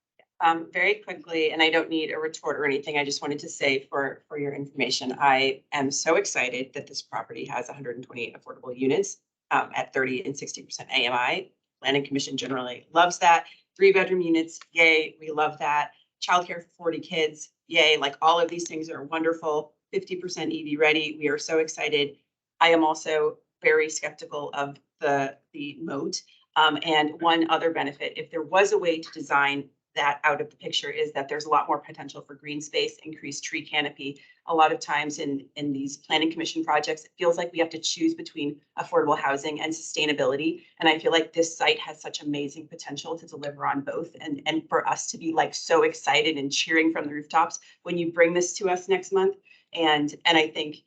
Very quickly, and I don't need a retort or anything. I just wanted to say for your information, I am so excited that this property has 128 affordable units at 30 and 60% AMI. Planning Commission generally loves that. 3-bedroom units, yay, we love that. Childcare for 40 kids, yay, like all of these things are wonderful. 50% EV ready, we are so excited. I am also very skeptical of the moat. And one other benefit, if there was a way to design that out of the picture is that there's a lot more potential for green space, increased tree canopy. A lot of times in these planning commission projects, it feels like we have to choose between affordable housing and sustainability. And I feel like this site has such amazing potential to deliver on both. And for us to be like so excited and cheering from the rooftops when you bring this to us next month. And I think,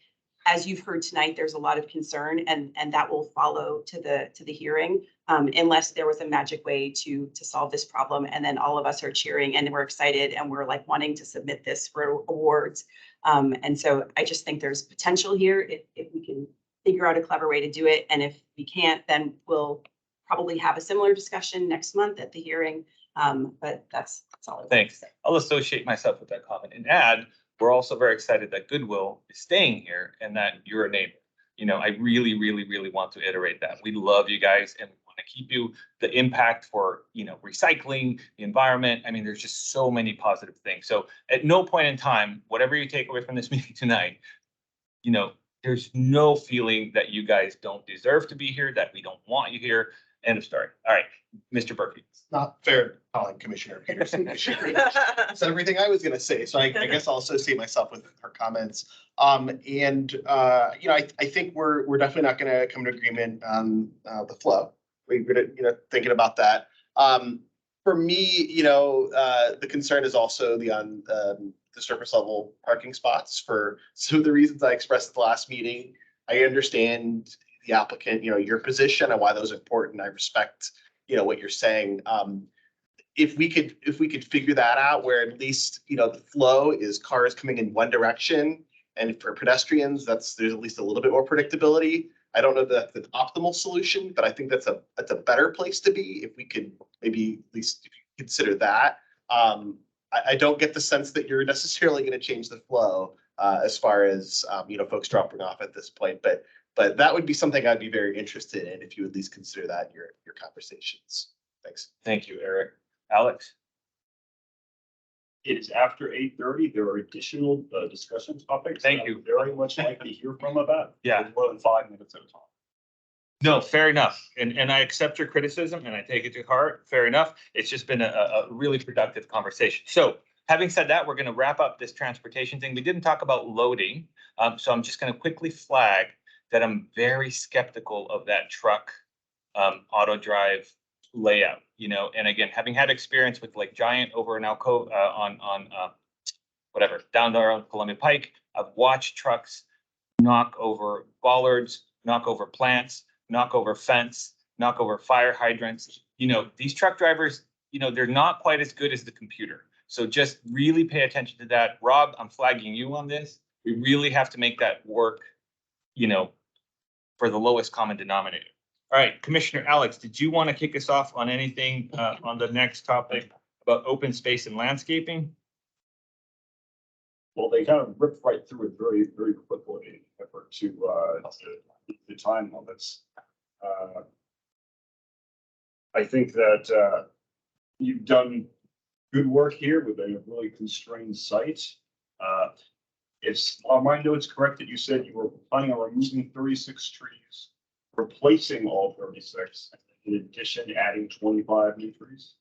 as you've heard tonight, there's a lot of concern, and that will follow to the hearing, unless there was a magic way to solve this problem. And then all of us are cheering and we're excited and we're like wanting to submit this for awards. And so I just think there's potential here if we can figure out a clever way to do it. And if we can't, then we'll probably have a similar discussion next month at the hearing. But that's all. Thanks. I'll associate myself with that comment and add, we're also very excited that Goodwill is staying here and that you're a neighbor. You know, I really, really, really want to iterate that. We love you guys and we want to keep you. The impact for, you know, recycling, the environment. I mean, there's just so many positive things. So at no point in time, whatever you take away from this meeting tonight, you know, there's no feeling that you guys don't deserve to be here, that we don't want you here. End of story. All right, Mr. Berkey. Not fair calling Commissioner Peterson. That's everything I was gonna say, so I guess I'll associate myself with her comments. You know, I think we're definitely not gonna come to agreement on the flow. We're gonna, you know, thinking about that. For me, you know, the concern is also the surface level parking spots for some of the reasons I expressed at the last meeting. I understand the applicant, you know, your position and why those are important. I respect, you know, what you're saying. If we could figure that out, where at least, you know, the flow is cars coming in one direction, and for pedestrians, there's at least a little bit more predictability. I don't know that the optimal solution, but I think that's a better place to be if we could maybe at least consider that. I don't get the sense that you're necessarily going to change the flow as far as you know, folks dropping off at this point, but that would be something I'd be very interested in if you would at least consider that in your conversations. Thanks. Thank you, Eric. Alex? It is after 8:30. There are additional discussion topics. Thank that you. I would very much like to hear from about. Yeah. More than 5 minutes at a time. No, fair enough. And I accept your criticism and I take it to heart. Fair enough. It's just been a really productive conversation. So having said that, we're going to wrap up this transportation thing. We didn't talk about loading. So I'm just going to quickly flag that I'm very skeptical of that truck auto drive layout, you know, and again, having had experience with like Giant over in Alcova on whatever, down there on Columbia Pike, I've watched trucks knock over bollards, knock over plants, knock over fence, knock over fire hydrants. You know, these truck drivers, you know, they're not quite as good as the computer. So just really pay attention to that. Rob, I'm flagging you on this. We really have to make that work, you know, for the lowest common denominator. All right, Commissioner Alex, did you want to kick us off on anything on the next topic about open space and landscaping? Well, they kind of ripped right through it very, very quickly in effort to the time limits. I think that you've done good work here with a really constrained site. If my notes correct that you said you were planning on removing 36 trees, replacing all 36, in addition adding 25 new trees?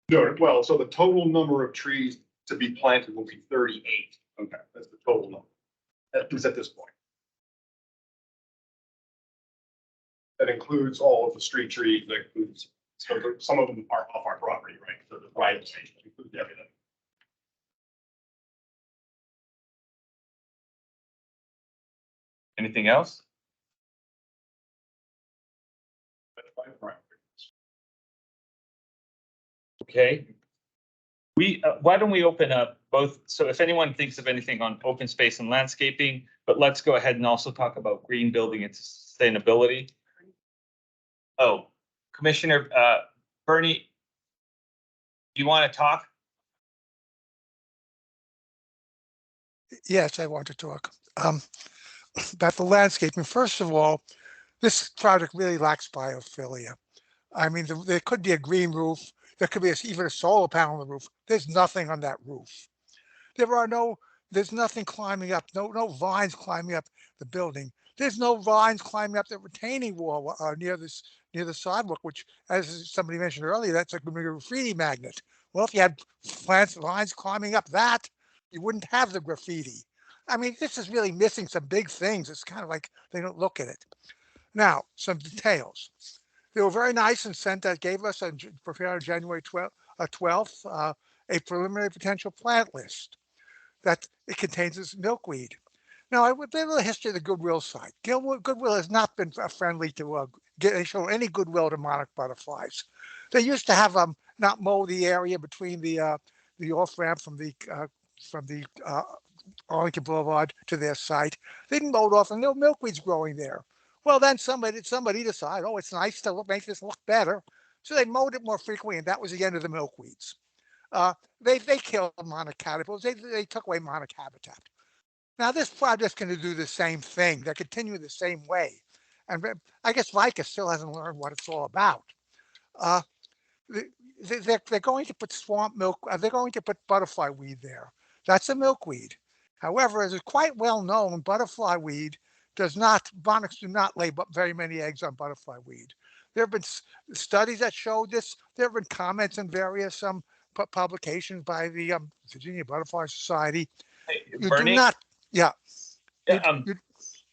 No, well, so the total number of trees to be planted will be 38. Okay, that's the total number. At least at this point. That includes all of the street trees, that includes, so some of them are off our property, right? So the right station includes everything. Anything else? Okay. Why don't we open up both? So if anyone thinks of anything on open space and landscaping, but let's go ahead and also talk about green building and sustainability. Oh, Commissioner Bernie, you want to talk? Yes, I want to talk about the landscaping. First of all, this project really lacks biophilia. I mean, there could be a green roof. There could be even a solar panel on the roof. There's nothing on that roof. There's nothing climbing up. No vines climbing up the building. There's no vines climbing up the retaining wall near the sidewalk, which, as somebody mentioned earlier, that's like a graffiti magnet. Well, if you had plants, lines climbing up that, you wouldn't have the graffiti. I mean, this is really missing some big things. It's kind of like they don't look at it. Now, some details. They were very nice and sent that gave us prepared on January 12th, a preliminary potential plant list that it contains this milkweed. Now, I would the history of the Goodwill site. Goodwill has not been friendly to show any goodwill to monarch butterflies. They used to have not mow the area between the off ramp from the Arlington Boulevard to their site. They didn't mow it off, and no milkweeds growing there. Well, then somebody decided, oh, it's nice to make this look better, so they mowed it more frequently, and that was the end of the milkweeds. They killed monarch caterpillars. They took away monarch habitat. Now this project's going to do the same thing. They're continuing the same way, and I guess VICA still hasn't learned what it's all about. They're going to put swamp milk. They're going to put butterfly weed there. That's a milkweed. However, as is quite well known, butterfly weed monarchs do not lay very many eggs on butterfly weed. There have been studies that show this. There have been comments in various publications by the Virginia Butterfly Society. Hey, You Bernie? do not, yeah.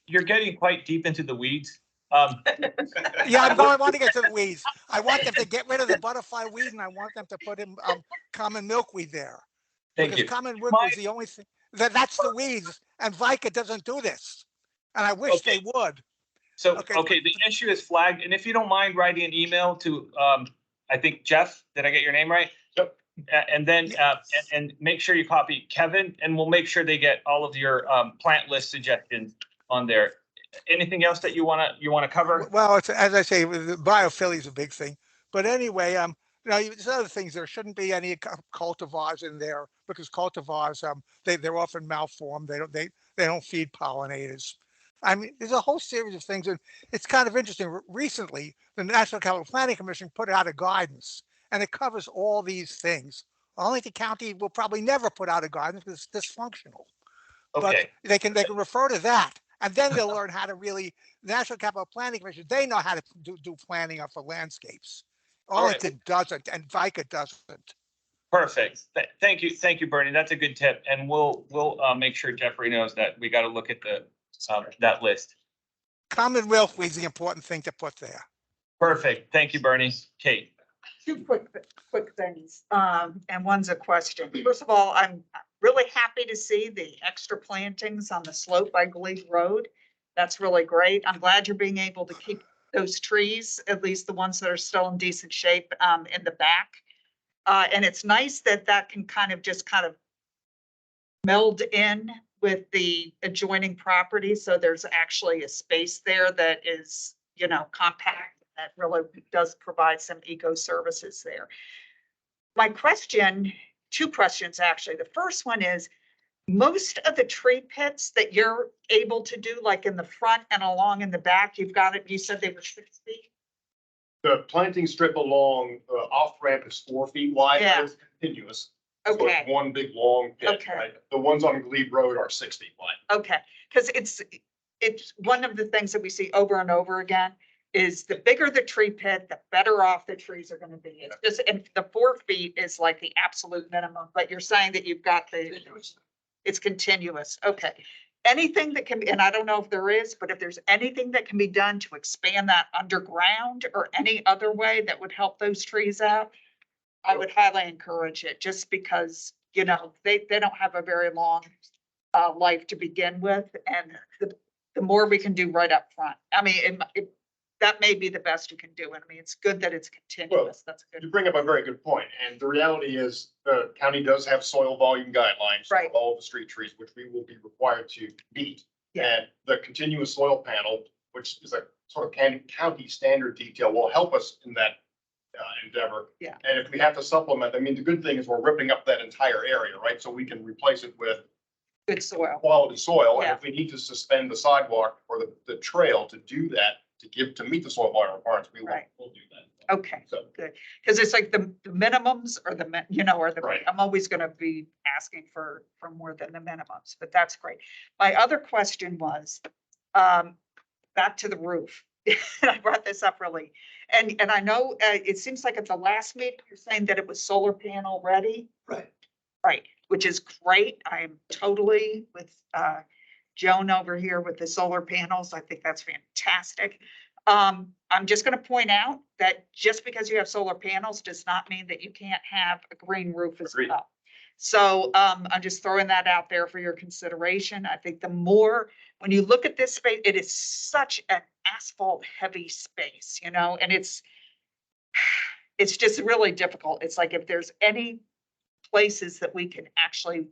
You're getting quite deep into the weeds. Yeah, I want to get to the weeds. I want them to get rid of the butterfly weed, and I want them to put in common milkweed there. Thank Because you. common milkweed is the only thing that's the weeds, and VICA doesn't do this. And I wish they would. So, okay, the issue is flagged, and if you don't mind writing an email to, I think Jeff, did I get your name right? Yep. And then, and make sure you copy Kevin, and we'll make sure they get all of your plant list suggestions on there. Anything else that you wanna cover? Well, it's, as I say, the biophilia is a big thing. But anyway, there's other things. There shouldn't be any cultivars in there because cultivars, they're often malformed. They don't feed pollinators. I mean, there's a whole series of things, and it's kind of interesting. Recently, the National Capital Planning Commission put out a guidance, and it covers all these things. Arlington County will probably never put out a guidance because it's dysfunctional. Okay. But they can refer to that, and then they'll learn how to really. National Capital Planning Commission, they know how to do planning for landscapes. Arlington doesn't, and VICA doesn't. Perfect. Thank you, Bernie. That's a good tip, and we'll make sure Jeffrey knows that we got to look at that list. Common milkweed is the important thing to put there. Perfect. Thank you, Bernie. Kate. Two quick things, and one's a question. First of all, I'm really happy to see the extra plantings on the slope by Glebe Road. That's really great. I'm glad you're being able to keep those trees, at least the ones that are still in decent shape, in the back. And it's nice that can kind of meld in with the adjoining property. So there's actually a space there that is, compact, that really does provide some eco services there. My question, two questions actually. The first one is, most of the tree pits that you're able to do, like in the front and along in the back, you said they were 6 feet? The planting strip along the off ramp is 4 feet wide. Yeah. It's continuous. So Okay. it's one big long pit, Okay. right? The ones on Glebe Road are 6 feet wide. Okay, because it's one of the things that we see over and over again is the bigger the tree pit, the better off the trees are going to be. It's just, and the 4 feet is like the absolute minimum, but you're saying that you've got it's continuous. Okay. Anything that can be, and I don't know if there is, but if there's anything that can be done to expand that underground or any other way that would help those trees out, I would highly encourage it, just because, they don't have a very long life to begin with. And the more we can do right up front, I mean, that may be the best you can do. I mean, it's good that it's continuous. That's good. You bring up a very good point. And the reality is the county does have soil volume guidelines for all the street trees, which we will be required to meet. And the continuous soil panel, which is a sort of county standard detail, will help us in that endeavor. Yeah. And if we have to supplement, I mean, the good thing is we're ripping up that entire area, right? So we can replace it with good soil, quality soil. Yeah. And if we need to suspend the sidewalk or the trail to do that, to meet the soil volume requirements, we'll do that. Okay, so good. Because it's like the minimums or Right. I'm always going to be asking for more than the minimums, but that's great. My other question was, back to the roof. I brought this up really, and I know, it seems like at the last meeting, you're saying that it was solar panel ready. Right. Right, which is great. I am totally with, Joan over here with the solar panels. I think that's fantastic. I'm just gonna point out that just because you have solar panels does not mean that you can't have a green roof as Agreed. well. So, I'm just throwing that out there for your consideration. I think the more, when you look at this space, it is such an asphalt heavy space, you know, and it's just really difficult. It's like if there's any places that we can actually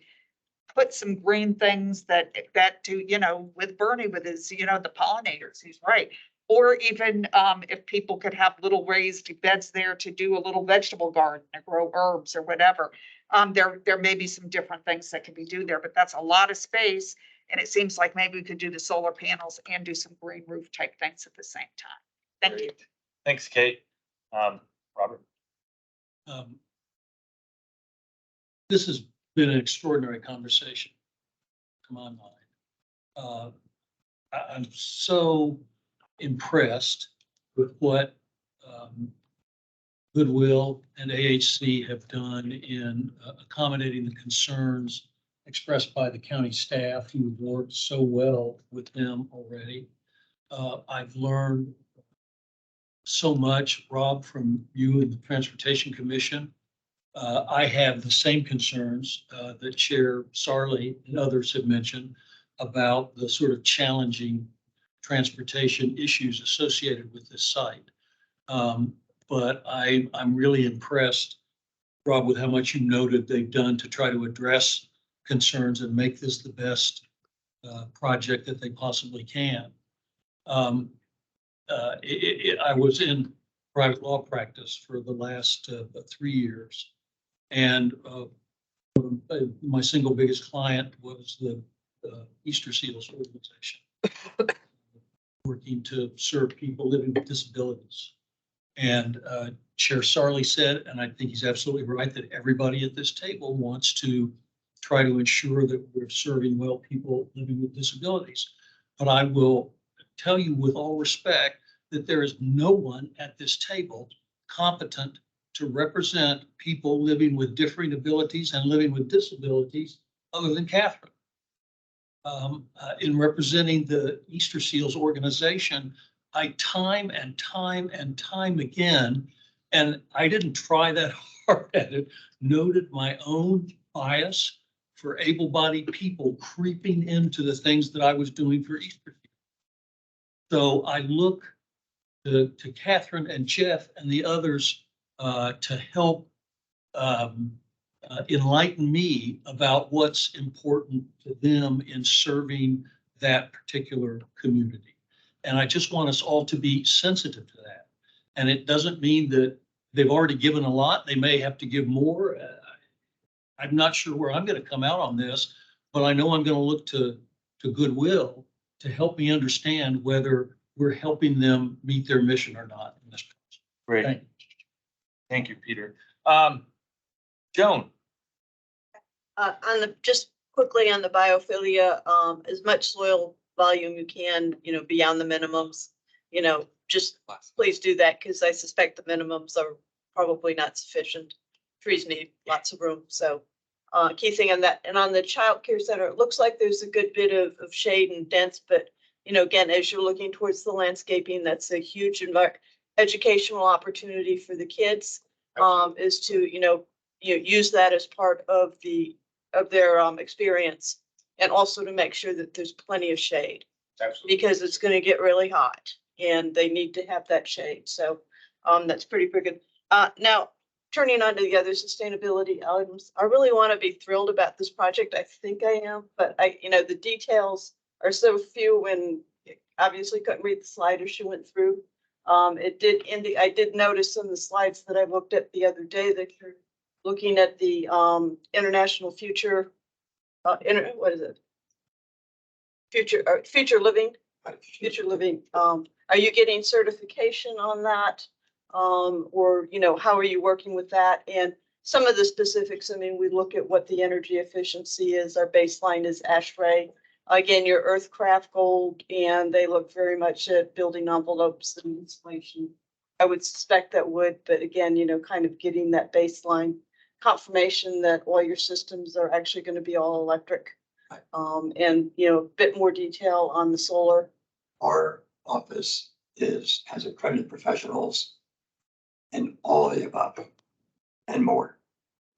put some green things that do, you know, with Bernie with his, you know, the pollinators, he's right. Or even if people could have little raised beds there to do a little vegetable garden and grow herbs or whatever. There may be some different things that can be do there, but that's a lot of space. And it seems like maybe we could do the solar panels and do some green roof type things at the same time. Thank you. Thanks, Kate. Robert? This has been an extraordinary conversation to my mind. I'm so impressed with what Goodwill and AHC have done in accommodating the concerns expressed by the county staff who have worked so well with them already. I've learned so much, Rob, from you and the Transportation Commission. I have the same concerns that Chair Sarley and others have mentioned about the sort of challenging transportation issues associated with this site. But I'm really impressed, Rob, with how much you noted they've done to try to address concerns and make this the best project that they possibly can. I was in private law practice for the last 3 years. And my single biggest client was the Easter Seals organization, working to serve people living with disabilities. And Chair Sarley said, and I think he's absolutely right, that everybody at this table wants to try to ensure that we're serving well people living with disabilities. But I will tell you with all respect that there is no one at this table competent to represent people living with differing abilities and living with disabilities other than Catherine. In representing the Easter Seals organization, I time and time again, and I didn't try that hard at it, noted my own bias for able-bodied people creeping into the things that I was doing for Easter Seals. So I look to Catherine and Jeff and the others to help enlighten me about what's important to them in serving that particular community. And I just want us all to be sensitive to that. And it doesn't mean that they've already given a lot. They may have to give more. I'm not sure where I'm going to come out on this, but I know I'm going to look to Goodwill to help me understand whether we're helping them meet their mission or not in this process. Great. Thank you, Peter. Joan? Just quickly on the biophilia, as much soil volume you can, beyond the minimums, just please do that, because I suspect the minimums are probably not sufficient. Trees need lots of room, so key thing on that. And on the child care center, it looks like there's a good bit of shade and dense, but again, as you're looking towards the landscaping, that's a huge educational opportunity for the kids, is to, use that as part of their experience, and also to make sure that there's plenty of shade. Absolutely. Because it's going to get really hot and they need to have that shade. So that's pretty good. Now, turning on to the other sustainability items, I really want to be thrilled about this project. I think I am, but the details are so few, and obviously couldn't read the slide as she went through. I did notice in the slides that I looked at the other day that you're looking at the international future, what is it? Future living. Are you getting certification on that? Or, how are you working with that? And some of the specifics, we look at what the energy efficiency is. Our baseline is ASHRAE. Again, your Earthcraft gold, and they look very much at building envelopes and insulation. I would suspect that would, but again, kind of getting that baseline confirmation that all your systems are actually going to be all electric. And, a bit more detail on the solar. Our office has accredited professionals in all the above and more.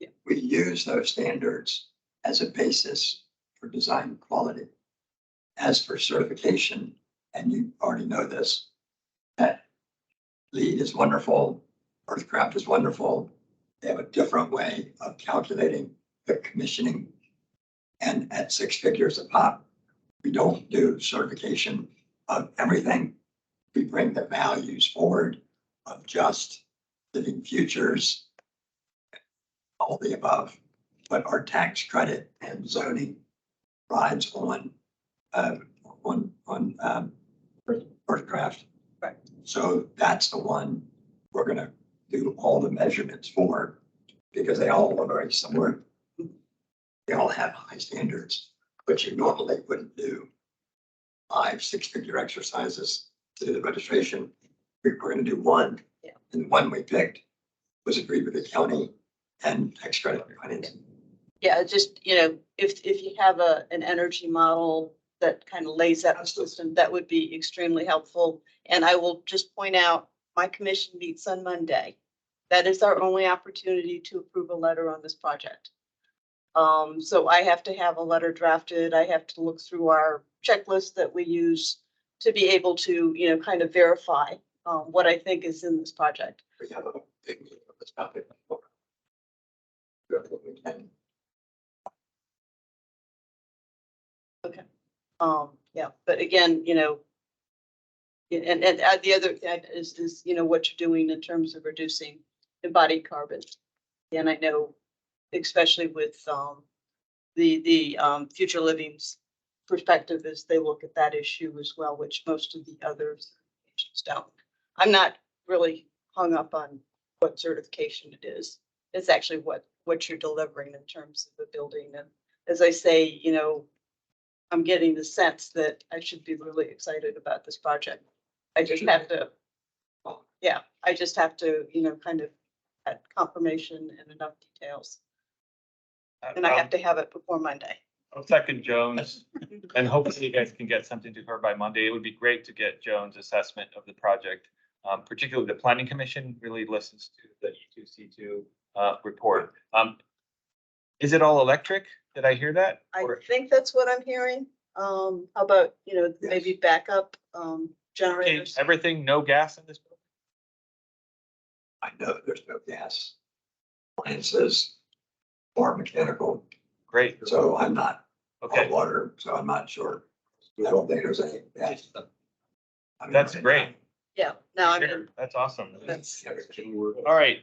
Yeah. We use those standards as a basis for design quality. As for certification, and you already know this, that LEED is wonderful, Earthcraft is wonderful. They have a different way of calculating the commissioning. And at 6 figures a pop, we don't do certification of everything. We bring the values forward of just living futures, all the above, but our tax credit and zoning rides on Earthcraft. Right. So that's the one we're gonna do all the measurements for, because they all are very similar. They all have high standards, but you normally wouldn't do 5, 6-figure exercises to do the registration. We're gonna do one. Yeah. And the one we picked was agreed with the county and tax credit financing. Yeah, just, if you have an energy model that kind of lays out the system, that would be extremely helpful. And I will just point out, my commission meets on Monday. That is our only opportunity to approve a letter on this project. So I have to have a letter drafted. I have to look through our checklist that we use to be able to, kind of verify what I think is in this project. We have a big meeting on this topic. Okay. Yeah, but again, and the other is, what you're doing in terms of reducing embodied carbon. And I know, especially with the future living's perspective, as they look at that issue as well, which most of the others don't. I'm not really hung up on what certification it is. It's actually what you're delivering in terms of the building. And as I say, I'm getting the sense that I should be really excited about this project. I just have to, kind of add confirmation and enough details. And I have to have it before Monday. I'll second Jones, and hopefully you guys can get something to her by Monday. It would be great to get Jones' assessment of the project. Particularly the planning commission really listens to the E2C2 report. Is it all electric? Did I hear that? I think that's what I'm hearing. How about, maybe backup generators? Everything, no gas in this building? I know there's no gas. Appliances or mechanical. Great. So I'm not Okay. water, so I'm not sure. I don't think there's any gas. That's great. Yeah, no, I mean, That's awesome. that's, All right.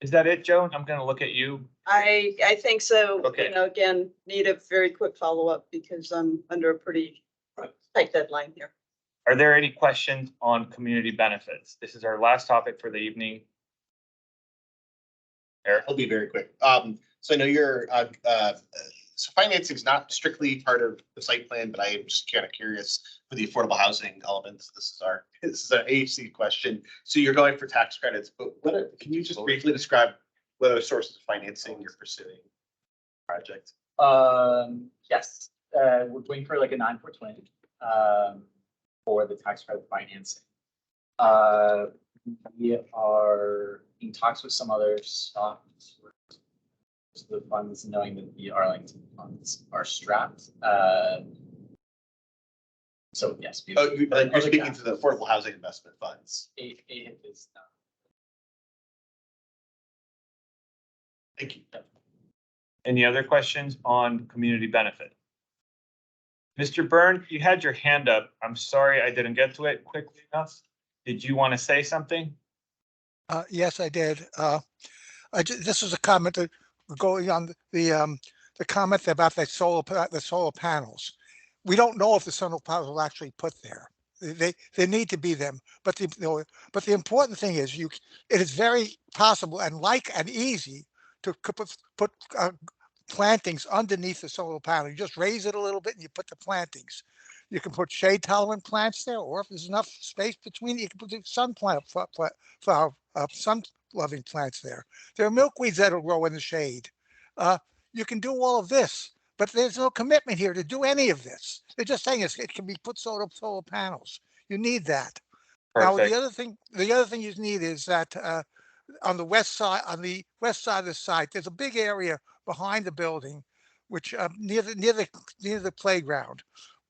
Is that it, Joan? I'm gonna look at you. I think so. Okay. Again, need a very quick follow-up because I'm under a pretty tight deadline here. Are there any questions on community benefits? This is our last topic for the evening. Eric? I'll be very quick. So I know so financing is not strictly part of the site plan, but I am just kind of curious for the affordable housing elements. This is an AHC question. So you're going for tax credits, but can you just briefly describe what other sources of financing you're pursuing project? Yes, we're going for like a 9/4/20 for the tax credit financing. We are in talks with some other stocks. The funds, knowing that the Arlington funds are strapped. So yes. You're speaking to the affordable housing investment funds. AHIP is. Thank you. Any other questions on community benefit? Mr. Byrne, you had your hand up. I'm sorry I didn't get to it quickly enough. Did you want to say something? Yes, I did. This was a comment that going on the comment about the solar panels. We don't know if the solar panels will actually put there. They need to be them, but the important thing is it is very possible and easy to put plantings underneath the solar panel. You just raise it a little bit and you put the plantings. You can put shade tolerant plants there, or if there's enough space between it, you can put the sun loving plants there. There are milkweeds that'll grow in the shade. You can do all of this, but there's no commitment here to do any of this. They're just saying it can be put solar panels. You need that. Now, Perfect. the other thing you need is that on the west side of the site, there's a big area behind the building, which near the playground,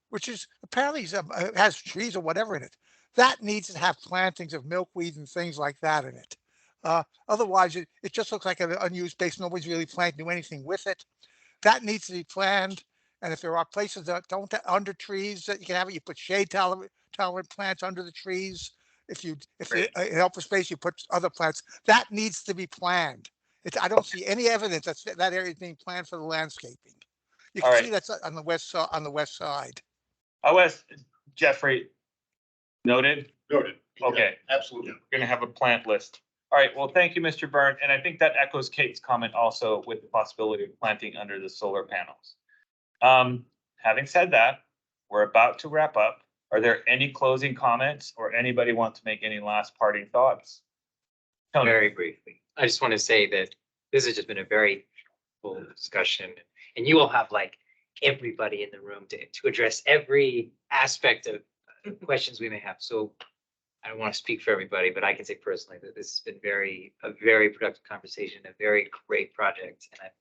which is apparently has trees or whatever in it. That needs to have plantings of milkweed and things like that in it. Otherwise, it just looks like an unused space. Nobody's really planning to do anything with it. That needs to be planned. And if there are places that don't under trees that you can have it, you put shade tolerant plants under the trees. If in open space, you put other plants. That needs to be planned. I don't see any evidence that area is being planned for the landscaping. You All can right. see that's on the west side. OS, Jeffrey, noted? Noted. Okay. Absolutely. We're gonna have a plant list. All right, well, thank you, Mr. Byrne, and I think that echoes Kate's comment also with the possibility of planting under the solar panels. Having said that, we're about to wrap up. Are there any closing comments or anybody want to make any last parting thoughts? Tony. Very briefly, I just want to say that this has just been a very full discussion, and you will have like everybody in the room to address every aspect of questions we may have. So I don't want to speak for everybody, but I can say personally that this has been a very productive conversation, a very great project, and I'm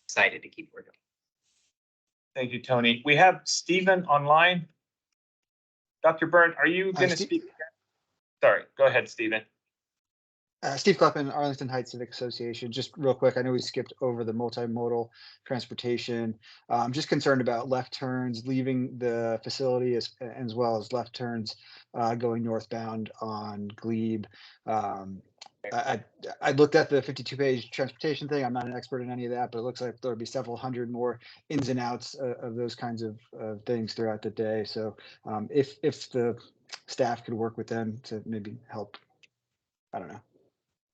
excited to keep working. Thank you, Tony. We have Stephen online. Dr. Byrne, are you going to speak? Sorry, go ahead, Stephen. Steve Kleppen, Arlington Heights Civic Association. Just real quick, I know we skipped over the multimodal transportation. I'm just concerned about left turns leaving the facility as well as left turns going northbound on Glebe. I looked at the 52-page transportation thing. I'm not an expert in any of that, but it looks like there'll be several hundred more ins and outs of those kinds of things throughout the day. So if the staff could work with them to maybe help, I don't know.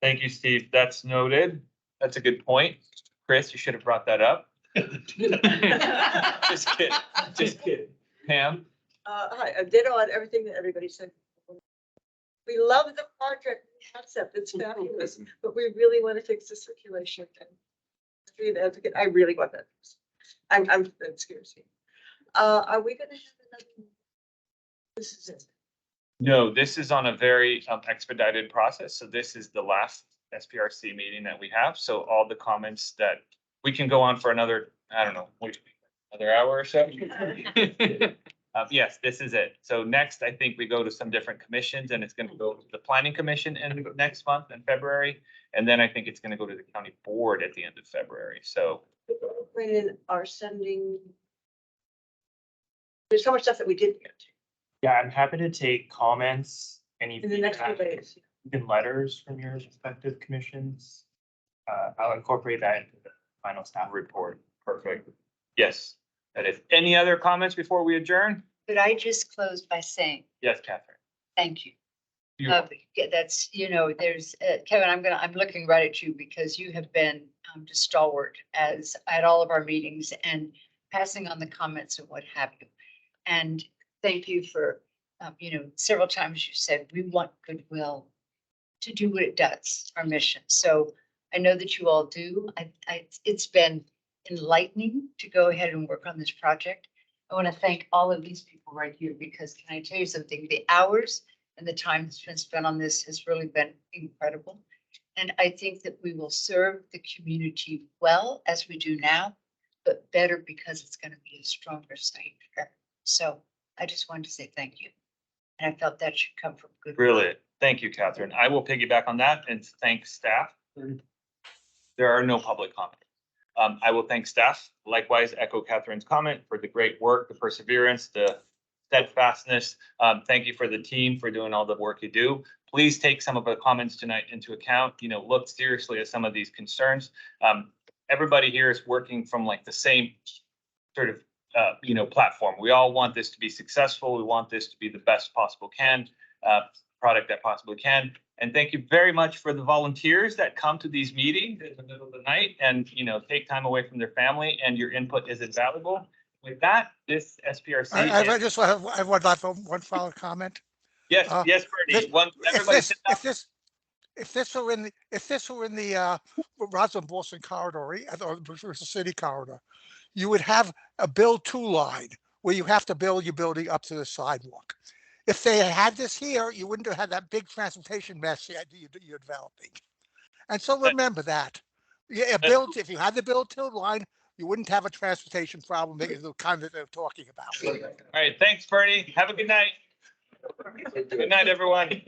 Thank you, Steve. That's noted. That's a good point. Chris, you should have brought that up. Just kidding. Just kidding. Pam? Hi, I ditto on everything that everybody said. We love the project concept. It's fabulous, but we really want to fix the circulation and be an advocate. I really want that. I'm scared. Are we going to have another? This is it. No, this is on a very expedited process. So this is the last SPRC meeting that we have. So all the comments that we can go on for another, I don't know, another hour or so. Yes, this is it. So next, I think we go to some different commissions, and it's going to go to the Planning Commission in next month in February. And then I think it's going to go to the county board at the end of February. So Brandon are sending. There's so much stuff that we didn't get to. Yeah, I'm happy to take comments, any In the next few feedback, days. even letters from your respective commissions. I'll incorporate that into the final staff report. Perfect. Yes. That is. Any other comments before we adjourn? Could I just close by saying, Yes, Catherine. thank you. You're Yeah, that's, there's, Kevin, I'm looking right at you because you have been just stalwart at all of our meetings and passing on the comments and what have you. And thank you for, several times you said, we want Goodwill to do what it does, our mission. So I know that you all do. It's been enlightening to go ahead and work on this project. I want to thank all of these people right here because can I tell you something? The hours and the time that's been spent on this has really been incredible. And I think that we will serve the community well as we do now, but better because it's going to be a stronger site. So I just wanted to say thank you. And I felt that should come from Goodwill. Brilliant. Thank you, Catherine. I will piggyback on that and thank staff. There are no public comments. I will thank staff. Likewise, echo Catherine's comment for the great work, the perseverance, the steadfastness. Thank you for the team for doing all the work you do. Please take some of the comments tonight into account. Look seriously at some of these concerns. Everybody here is working from like the same sort of platform. We all want this to be successful. We want this to be the best possible product that possibly can. And thank you very much for the volunteers that come to these meetings in the middle of the night and, take time away from their family, and your input is invaluable. With that, this SPRC. I just have, I would like one final comment. Yes, yes, Bernie. Everybody sit down. If this were in the Roslyn Boston corridor or Bristol City corridor, you would have a build to line where you have to build your building up to the sidewalk. If they had this here, you wouldn't have had that big transportation mess you're developing. And so remember that. Yeah, if you had the build to line, you wouldn't have a transportation problem that the kind that they're talking about. All right, thanks, Bernie. Have a good night. Good night, everyone.